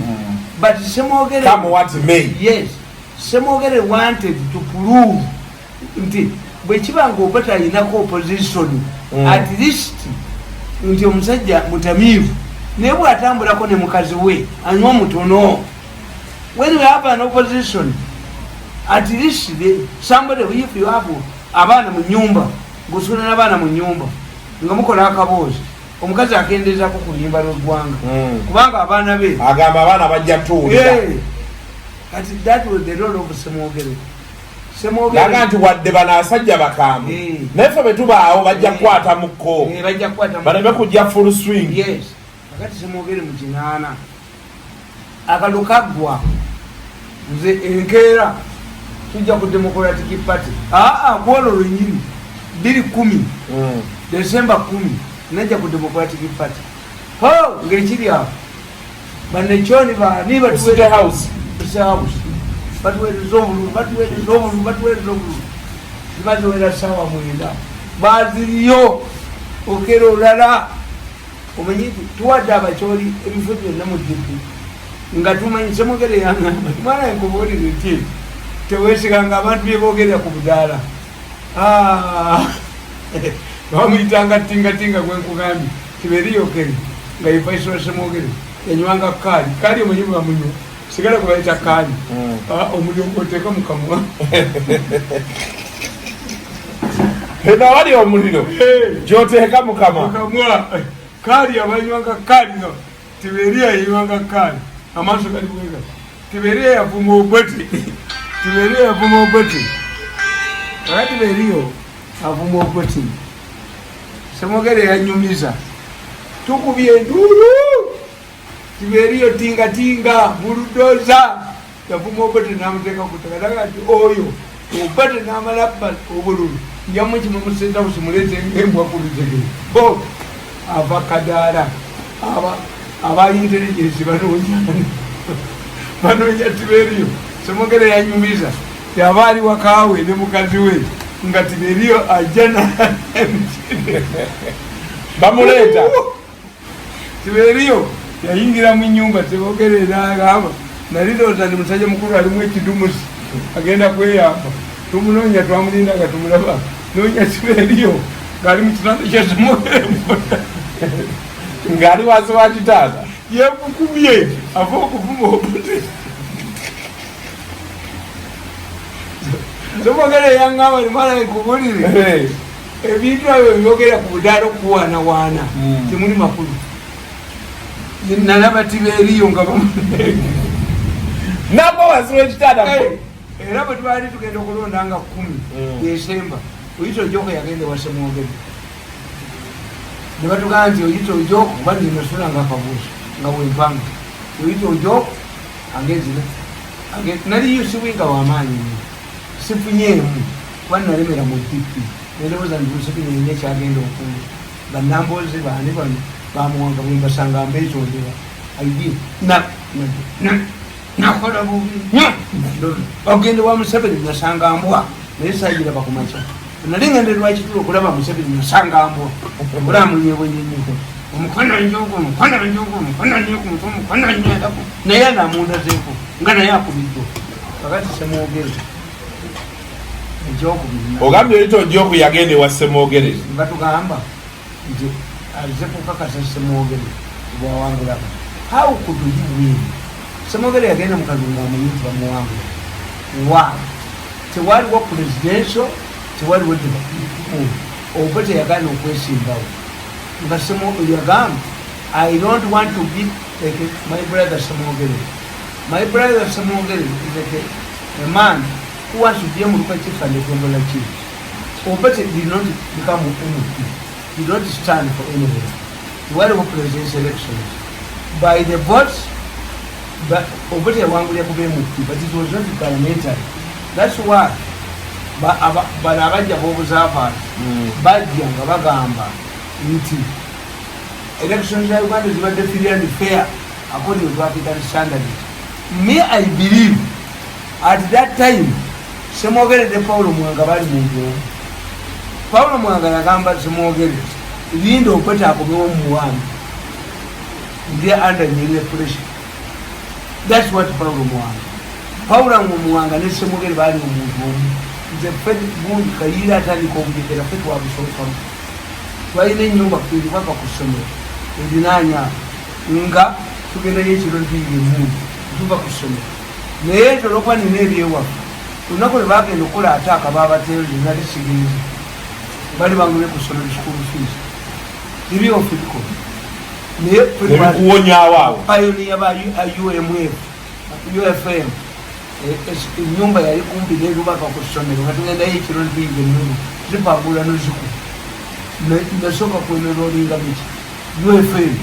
But Semwogerere, come what may. Yes, Semwogerere wanted to prove nti bwe kibanga Obote ayinako opposition at least nti omusajja mutamiivu naye bw'atambulako ne mukazi we anywa mutono. When we have an opposition, at least somebody, if you have abaana mu nyumba ng'osula n'abaana mu nyumba nga mukola akaboozi omukazi akendezaako ku luyimba lw'eggwanga kubanga abaana be agamba abaana bajja tuwulira kati that was the role of Semwogerere. Laga nti wadde bano asajja bakambwe naffe bwe tubaawo bajja kukwata mu kko baleme kujja full swing. Yes, kakati Semwogerere mu kinaana akalo kaggwa nze enkeera tujja ku Democratic Party gwolwo lwenyini 2010 December 10 najja ku Democratic Party ng'ekiri awo bannekyoni baani State House batuweereza obululu zibaziwera ssaawa 9 baziriyo okera olala omanyi nti tuwadde abakyoli ebifo byonna mu DP nga tumanyi Semwogerere yangamba mwana enkubuulire nti teweesiganga abantu bye boogerera ku budaala bamuyitanga tingatinga gwenkugambye tiberiyokere nga yefaiswa Semwogerere yanywanga kaali omanyi bwamunywa sigala kubayita kaali omuliro gwoteeka mukamwa nawali omuliro gyoteeka mukamwa kaali abanywanga kaali no Tiberiya yanywanga kaali amaaso gali bwega Tiberiya yavuma obwete kakati Tiberiyo avuma obwete Semwogerere yanyumiza tukubye enduulu Tiberiyo tingatinga buludoza yavuma obwete namuteeka ku ttaka daga nti oyo obwete namala obululu njamu kimu mu State House mulete embwa ku lutegere ava kadaala aba intelligence banoonya Tiberiyo. Semwogerere yanyumiza yaba ali wakaawe ne mukazi we nga Tiberiyo ajja bamuleeta Tiberiyo yayingira mu nnyumba Semwogerere n'agamba nali ndowooza ndi musajja mukulu alimu ekidumusi agenda kweyamba tumunoonya twamulinda nga tumulaba noonya Tiberiyo ng'ali mu kitanda kya Semwogerere ng'ali wansi wa kitanda yekukubye ava okuvuma obute Semwogerere yangamba nimala nkubulire ebintu ebyo byogera ku budaala okuwaanawaana temuli makulu nalaba Tiberiyo nga nabo wansi w'ekitanda era bwe twali tugenda okulonda nga 10 Desemba oyita Ojoko yagenda wa Semwogerere ne batugamba nti oyita Ojoko kuba ndinosula nga akabuuso nga bwempanga oyita Ojoko angezira naliyo siwinga wamaanyi sifunyeemu kuba nalemera mu DP nelowooza ndisifunye ekyagenda okulu bannamboozi baani bano bamuwanga bwembasanga mbeetondera aidi nakola bubi nnyo ogende wa Museveni nasanga mbwa naye saayiraba ku makya nali ngende lwakitulo okulaba Museveni nasanga mbwa obulamunyebwenyenyeko omukono njogo naye anamundazeeko nga naye akubiddwa kakati Semwogerere ekyokubiri ogambye oyita Ojoko yagenda ewa Semwogerere batugamba nti alize kukakasa Semwogerere bwawangulaba how could you win Semwogerere yagenda mu kalungu amanyi nti bamuwangula wa tewaliwo presidential tewaliwo oba teyagana okwesimbawo nga yagamba I don't want to be like my brother Semwogerere. My brother Semwogerere is like a man who wants to be a Muruka chief and a Gondola chief. Obete did not become anything. He did not stand for anything. He won the presidential elections by the votes, but Obete wangulia kube mukti, but it was not parliamentary. That's why. But abaja bobuzafa bajja nga bagamba nti elections za Uganda zibadde free and fair according to African standards. Me, I believe at that time Semwogerere de Paulo Mwanga bali muntu Paulo Mwanga yagamba Semwogerere linda okweta akomewo mu muwanda ndi under the pressure. That's what Paulo Mwanga Mwanga ne Semwogerere bali muntu omu nze fedi gundi kayira atandika obujegera ffe twabusokamu twalina ennyumba kwiribwaka ku ssomero edinanya nga tugendayo ekiro ntiire emundu tuva ku ssomero naye nti olwokuba nina ebyewaffe olunaku lwe bagenda okukola ataaka babateeyo nali sigiriza bali bangube ku ssomero school fees ebyo ofiko ne kuwonya awo pioneer ba UMF UFM nyumba yali kumbi n'ebibaka ku ssomero nga tugenda ekiro ntiige nnulu zipangula noziku nasooka kwenerolinga miki UFM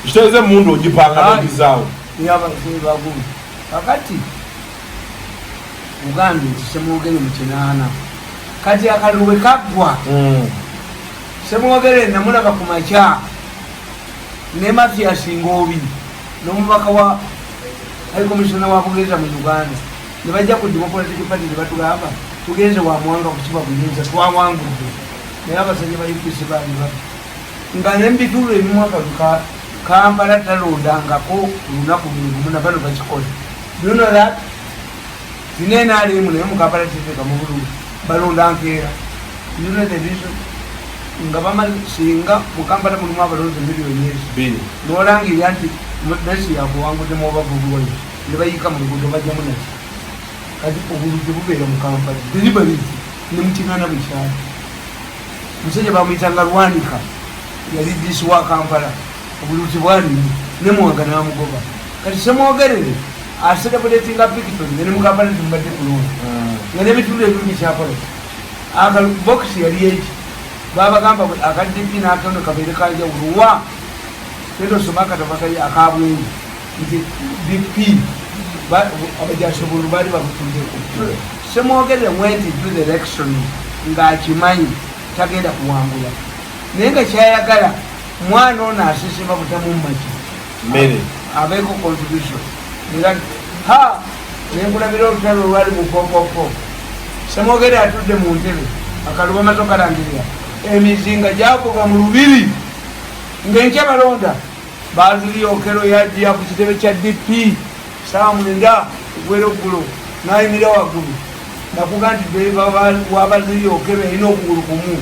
kiteze mundu ogipanga nogizaawo yabagulu kakati uganda nti Semwogerere mu kinaana kati akaluwe kaggwa Semwogerere namulaba ku makya ne Mathias Ngobi n'omubaka wa High Commissioner wa Bugereza mu Uganda ne bajja ku Democratic Party ne batugamba tugenze wa mwanga kukiba Bugereza twawangudde naye abasajja ba UPC baali nga n'embitulo ebimwaka Kampala talondangako olunaku lumu na bano bakikola you know that tinena alimu naye mu Kampala titeeka mu bululu balonda nkeera you know the reason nga bamasinga mu Kampala mulimu abalonzi miliyoni ezi n'olangirira nti nasi yakuwangudde mu obavubuwayo ne bayika mu luguudo bajjamu nasi kati obululu tebubeera mu Kampala deliberate ne mutingana bukyali musajja bamuyitanga Lwanika yali disi wa Kampala obululu tebwalimu ne Mwanga n'amugoba kati Semwogerere aselebuletinga victory ne mu Kampala tembadde kulungi nga n'ebitundu ebirungi kyakola akabokisi yali eki babagamba akaddipi n'akono kabeere kanjawulo kendo somaka tabakali akabwenyi nti DP abajasobolu baali babutundeko Semwogerere went into the election ng'akimanyi tagenda kuwangula naye nga kyayagala mwana ono asesema butamu mumaki mmere abeeko contribution era nenkulabira olutalo olwali mukokoko Semwogerere atudde mu ntebe akaluba mato kalangirira emizinga gyakoga mu lubiri ng'enkya balonda baziriyokero yajja ku kitebe kya DP saawa mwenda ogwera oggulo n'ayimira waggulu nakuga nti deriva wabaziriyokero yalina okugulu kumu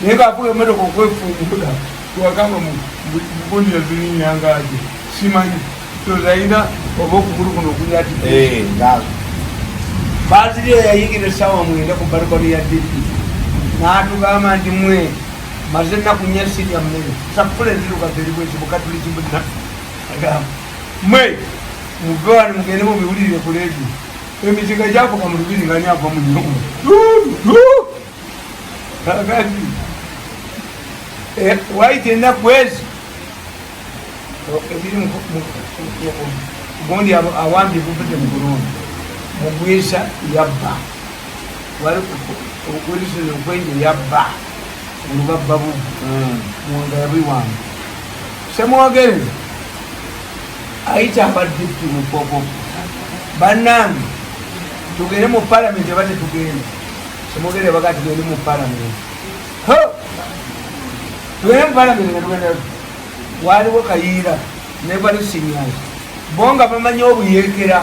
naye ngaakuba emotoka okwefuumula twagamba mugundi yazirinyangaaje simanyi tozalina oba okugulu kuno okunyati baziriyo yayingira essaawa mwenda ku balukoni ya DP n'atugamba nti mwe maze nnaku nnya sirya mmere saffula enzirugavu eri bweki bukatuli kibuna agamba mwe muve wano mugende mubiwulirire ku leediyo emizinga gyakoka mu lubiri nga nyava mu nyumba agati waite ennaku ezi ebiri gundi awambye buvudde mu Burundi mugwisa yabba wilson okwenje yabba olubabba bubu mwanga yabiwanga Semwogerere ayita abaddipi mupopo bannange tugende mu palamenti aba tetugenda Semwogerere baga tugende mu palamenti tugende mu palamenti nga tugenda waliwo Kayiira ne Balisinyasi bo nga bamanyi obuyeekera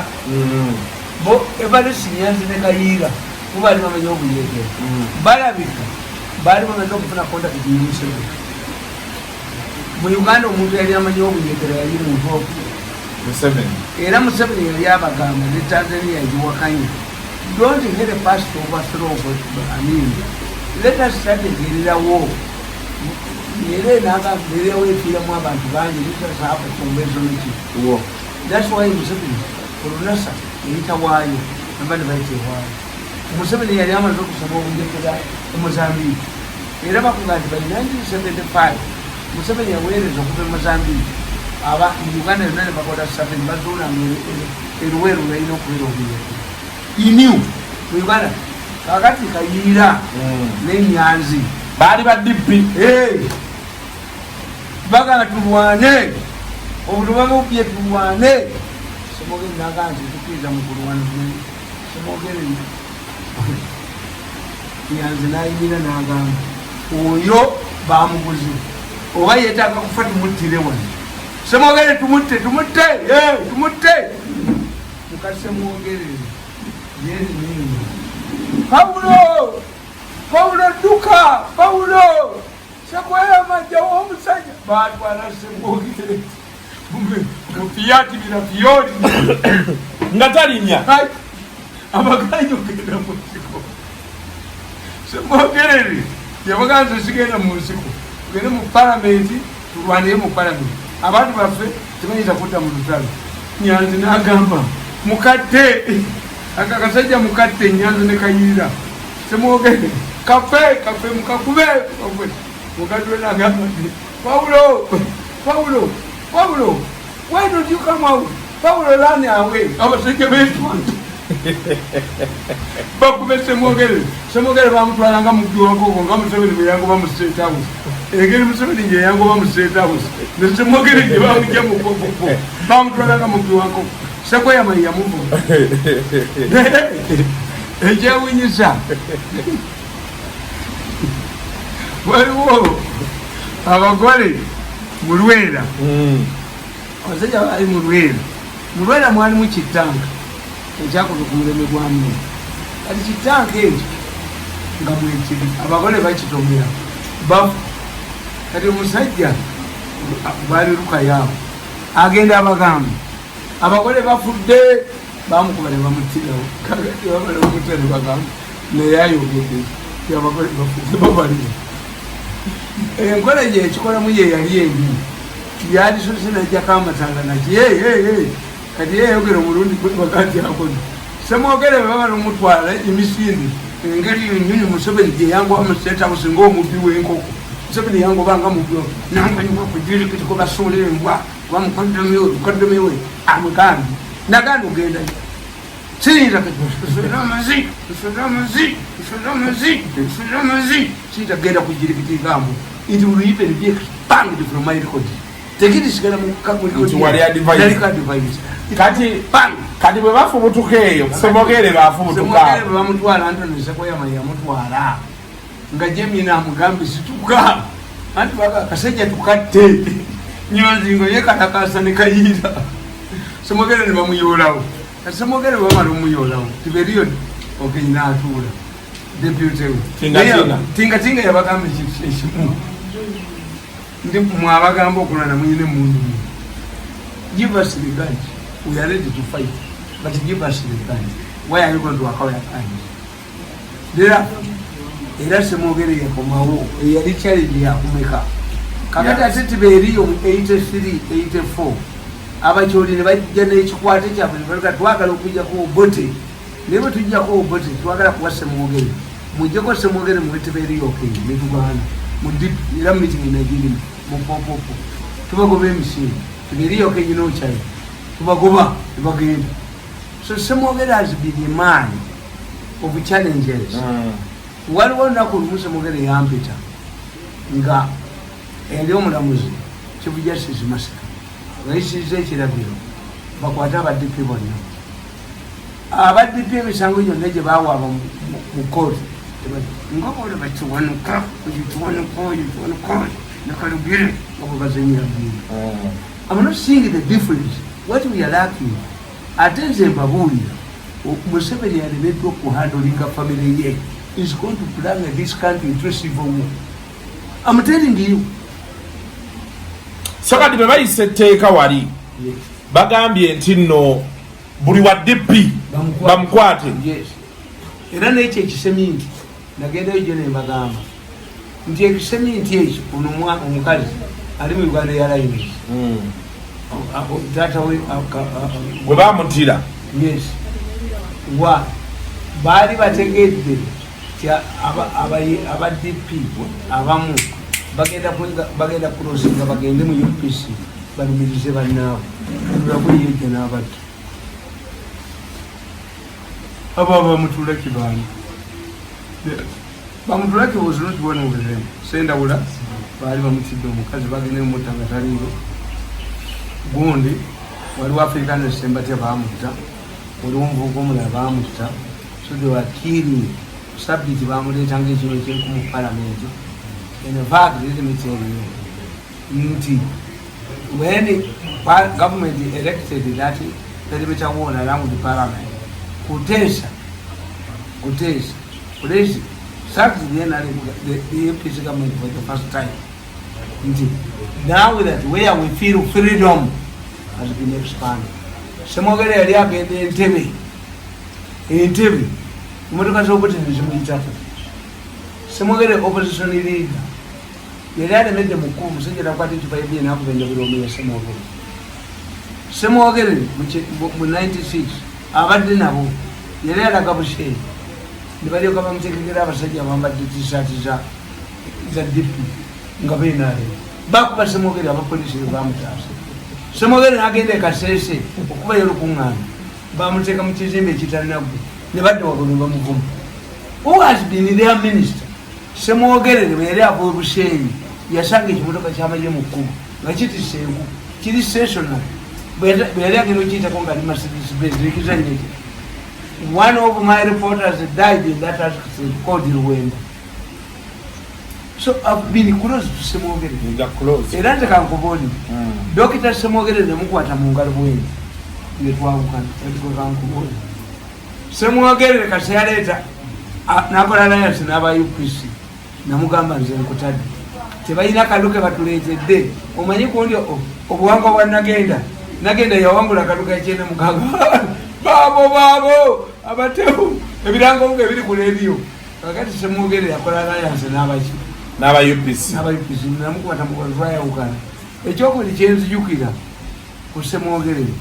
Balisinyasi ne Kayiira bo baali bamanyi obuyeekera balabika baali bamaze okufuna kontakiti y'Museveni mu Uganda omuntu yali amanyi obuyeekera yali muntu era Museveni yali abagamba ne Tanzania yagiwakanya don't get a past overthrow let us start egererawo era nagagerewo efiiramu abantu bangi litasaaba kumbezo niki that's why Museveni olunasa eyitawaayo namba ne bayita ewaayo Museveni yali amaze okusoma obuyeekera e Mozambique era bakuga nti by 1975 Museveni yaweereza okuva e Mozambique aba Uganda yonna ne bakola 7 bazuula eruweru yalina okubeera obuyeekera iniw mu Uganda kakati Kayiira n'Enyanzi baali ba DP bagala tulwane obutuba bubye tulwane Semwogerere naga nti tukiriza mu kulwana Semwogerere Nyanzi n'ayimira n'agamba oyo bamuguzi oba yeetaaga kufa tumuttire wano Semwogerere tumutte muka Semwogerere yeerinini Paulo dduka Paulo sekwera majjawo omusajja batwala Semwogerere mufiyatibira fiyoli nga talinnya abaganja okugenda mu nsiko Semwogerere yabaganza sigenda mu nsiko tugende mu palamenti tulwanire mu palamenti abantu baffe tebayinza kutta mu lutalo. Nyanzi n'agamba mukadde akakasajja mukadde Nyanzi ne Kayirira Semwogere kafe mukakube mukadde we n'agamba Paulo why don't you come out? Paulo run away. Abasajja beetwanta bakube Semwogere bamutwalanga mu ggiwankoko nga Museveni bwe yangoba mu State House. Engeri Museveni gye yangoba mu State House ne Semwogere gye bamujja mu kkopo bamutwalanga mu ggiwankoko. Sekweyama yamuvuga ekyewunyisa waliwo abagole mu Lwera abasajja bali mu Lwera mwalimu kittanka ekyakoze ku muleme gwa mmere kati kittanka ekyo nga mwekiri abagole bakitomera bafu kati omusajja bali luka yaabo agenda abagamba abagole bafudde bamukuba ne bamutirawo kakati bamala omutira ne bagamba naye ayogedde abagole bafudde babalire enkola gye ekikolamu ye yali embi yalisoose najjako amatanga naki kati yeyogera omulundi bagati akoze Semwogere bebamala omutwala emisinde engeri yonyini Museveni gye yangoba mu State House ng'omubbi w'enkoko. Museveni yangobanga mubbi nanganyuma kujirikiti ko basuula embwa wamukoddomewe amugambi naganda ogendayo siyinza siyinza genda kujirikiti gambo it will even be expanded from my record. Tekisigala mu kati bwe bafubutuka eyo Semwogere bafubutuka bamutwala Antony Sekweyama yamutwala nga Jemina amugambi situka anti bakasajja tukatte Nyanzi ye katakasa ne Kayirira Semwogere ne bamuyolawo Semwogere bamala omuyolawo tiberiyo okenyina atula deputy tinga yabagambi ekimu ndi mwabagamba okulwana muyine mundu give us the gun we are ready to fight but give us the gun why are you going to acquire guns era Semwogere yakomawo eyali challenge yakumeka kakati ate tiberiyo mu 83 84 abakyoli ne bajja n'ekikwate kyabwe ne baleka twagala okujjako obote naye bwe tujjako obote twagala kuwa Semwogere mujjeko Semwogere mwetiberiyo okeye netugana era meeting inagirimu mupopopo tubagoba emisinde tiberiyo okeye n'okyayi tubagoba tubagenda. So Semwogere has been a man of challenges. Waliwo olunaku olumu Semwogere yampita nga eri omulamuzi Chief Justice Masika bayisiriza ekiragiro bakwate abaddipi bonna abaddipi emisango gyonna gye bawaaba mu kooti nga bole bakiwanuka nekalugire abo bazenyera bwire. I'm not seeing the difference. What we are lacking ate nze mbabuulira Museveni alemeddwa okuhandolinga family ye is going to plan this country to civil war. I'm telling you. So kati bebayise etteeka wali bagambye nti nno buli wa DP bamukwate. Yes. Era n'ekyo ekiseminti nagendayo gye ne mbagamba nti ekiseminti ekyo ono omukazi ali mu Uganda Airlines taata we gwe bamutira. Yes. Wa baali bategedde ti aba DP abamu bagenda kulosinga bagende mu UPC balumirize bannaabo lwakuyejja n'abattu abo bamutula kibaani bamutula was not one of them. Sendawula baali bamutidde omukazi bagende mumutta nga taliiwo gundi waliwo African Sembate baamutta waliwo omuvubuka omulala baamutta so they were killing subject bamuleetanga ekino ekyenku mu palamenti. In fact, let me tell you, when government elected that perimeter wall around the parliament, Kutesa, sacked the APC government for the first time. Now that where we feel freedom has been expanded. Semwogerere yali agenda Entebbe, emotoka z'obutini zimuyitako. Semwogerere opposition leader yali alemedde mukkuba omusajja takwata ekipa yebiye nakubenda bulomu ya Semwogerere mu 96 abadde nabo yali alaga busheeri ne balyoka bamutegekera abasajja abambadde tishaati za dipi nga benaale bakuba Semwogerere abapolisi bamutaasa Semwogerere n'agenda Kasese okubayo olukuŋŋaana bamuteeka mu kizimbe ekitalinaggwe ne badde wagulu ne bamuvuma. Who has been their minister? Semwogerere bwe yali avuye busheeri yasanga ekimotoka ky'amagye mu kkubo nga kitisengu kiri stational bwe yali agenda okiyitako nga ali Mercedes Benz ekizanyeke. One of my reporters died in that accident called Rwenda. So I've been close to Semwogerere. Era nze kankuboni Dr. Semwogerere ne mukwata mu ngalo bwenyi ne twawukana kankuboni. Semwogerere kase yaleeta nakola alliance n'aba UPC namugamba nze nkutadde tebalina kaluke batuleetedde omanyi kundi obuwangwa bwa nagenda yawangula kaluka ekyenda mukaaga baabo abatewu ebirango nga ebiri ku leediyo kakati Semwogerere yakola alliance n'aba UPC namukwata mukatwayawukana. Ekyokuli kyenzijukira ku Semwogerere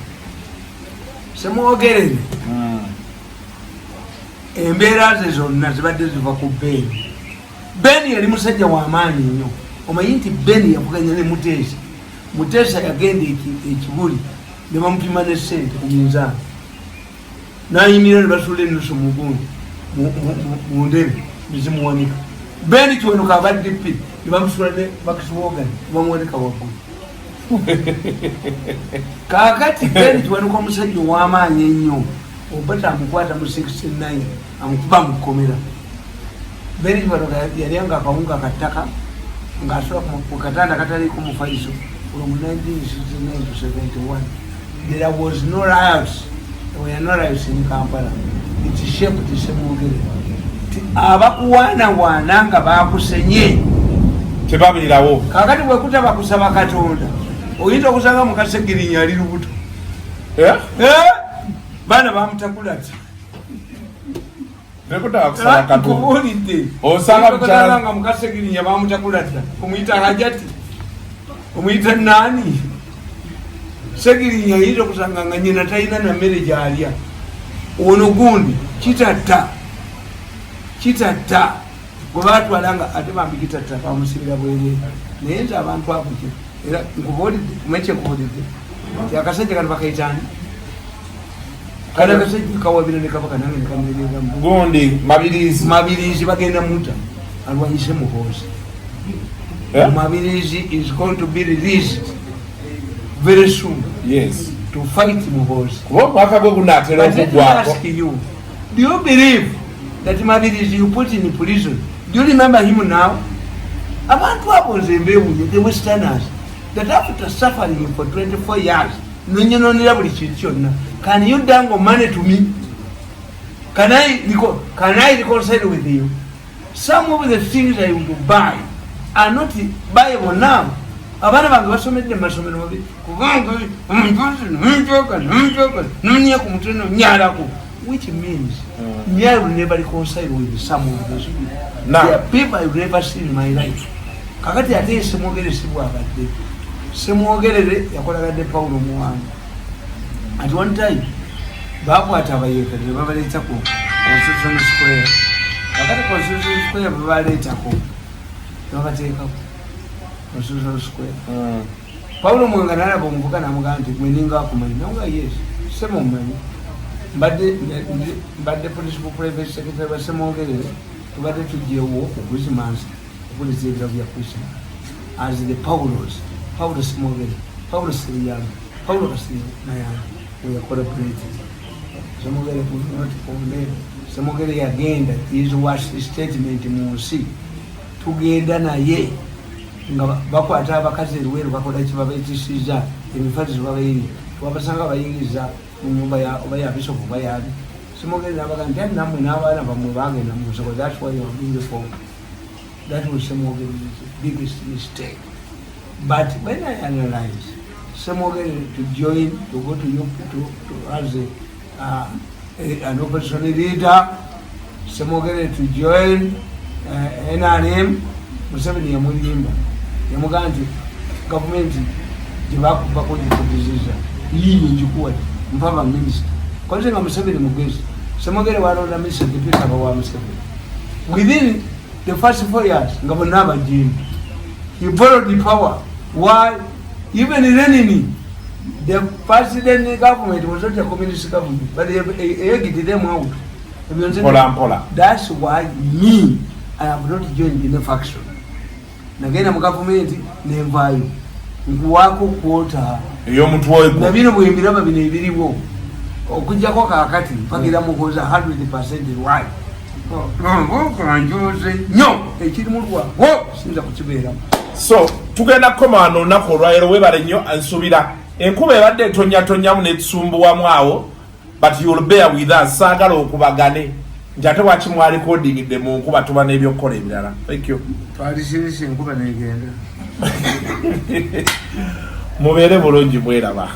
embeera ze zonna zibadde ziva ku Beni yali musajja w'amaanyi nnyo. Omanyi nti Beni yavuganya ne Muteesa yagenda ekibuli ne bamupima ne ssente ku minzaani n'ayimirira ne basuula ennusu mu gundi mu ndebe ne zimuwanika. Beni kiwenuka abadde pi ne bamusuula ne bakisibogani ne bamuwanika waggulu. Kaakati Beni kiwenuka omusajja ow'amaanyi ennyo obata amukwata mu 69 amukuba mukomera. Beni kiwenuka yalyanga akawunga kattaka ng'asola ku katanda kataliko mufaliso from 1969 to 71. There was no riots. There were no riots in Kampala. It shaped Semwogerere. Abakuwaanawaana nga baakusenye tebabulirawo. Kakati bwekuta bakusaba Katonda oyinza okusanga Mukasegirinya ali lubuto baana bamutakulati osanga Mukasegirinya bamutakulata omuyita Hajati omuyita nani Segirinya yinza okusanga nga nyina talina na mmere gyalya. Ono gundi kitatta gwe baatwalanga ate bambi kitatta bamusibira bwerere naye nti abantu abo era nkubuulidde kumekyekubulidde ti akasajja kano bakayitaani kana akasajja kawabira ne kabaka nange nekamulereeramu gundi Mabirizi bagenda muta alwanyise Muhoozi. Mabirizi is going to be released very soon. Yes. To fight Muhoozi. Do you believe that Mabirizi you put in prison? Do you remember him now? Abantu abo nzembewunye, the Westerners, that after suffering for 24 years, can you dangle money to me? Can I reconcile with you? Some of the things I would buy are not buyable now. Abana bange basomedde masomero mabi kubanga nunye ku muteno nyalako, which means I will never reconcile with some of those people. There are people I will never see in my life. Kakati ate Semwogerere sibwabadde. Semwogerere yakolagadde Paulo Muwanga. At one time bakwata abayeeka ne babaleetako Constitution Square. Kakati Constitution Square babaleetako ne babateekako Constitution Square. Paulo Muwanga n'alaba omuvuka n'amugamba nti gwe ninga akumanyi namuga yes semumanyi mbadde principal private secretary wa Semwogerere tubadde tujjeewo ku Christmas okuliza ebirabo bya Christmas as the Paulo Semwogerere, Paulo Siriyanga, Paulo Kasiriyanga we are collaborating. Semwogerere could not form. Semwogerere yagenda his was statement mu nsi tugenda naye nga bakwata abakazi eruweru bakola kibabeetisiza emifalizo babayiri twabasanga bayingiza mu nyumba ya Bishop Bayabi. Semwogerere nabaga nti nammwe n'abaana bamwe bagenda mu nsoko. That's why you are doing the form. That was Semwogerere's biggest mistake. But when I analyze Semwogerere to join, to go to you to as an opposition leader, Semwogerere to join NRM, Museveni yamuyimba yamugamba nti gavumenti gyebakubako gikubiziza yiyo njikuwa mpaba minisita konze nga Museveni mugezi Semwogerere walonda minisita deputaba wa Museveni within the first 4 years nga bonna abajimbi he borrowed the power. Why? Even in Lenini, the president government was not a communist government, but they egged them out. That's why me, I have not joined in a faction. Again, I'm government, never Wako quota. Nabino Wimbirama Binibiriwo. Okujako Kakati, Pagiramu was 100% right. No, a Chimua. What? Seems like to so tugenda komano olunaku olwaleero webale nnyo ansubira enkuba ebadde etonyatonyamu n'etusumbuwamu awo but you'll bear with us saagala okubagane nti ate waki mwalikodingidde mu nkuba tuba n'ebyokukola ebirala. Thank you. Twalisirisa enkuba n'egenda. Mubeere bulungi mweraba.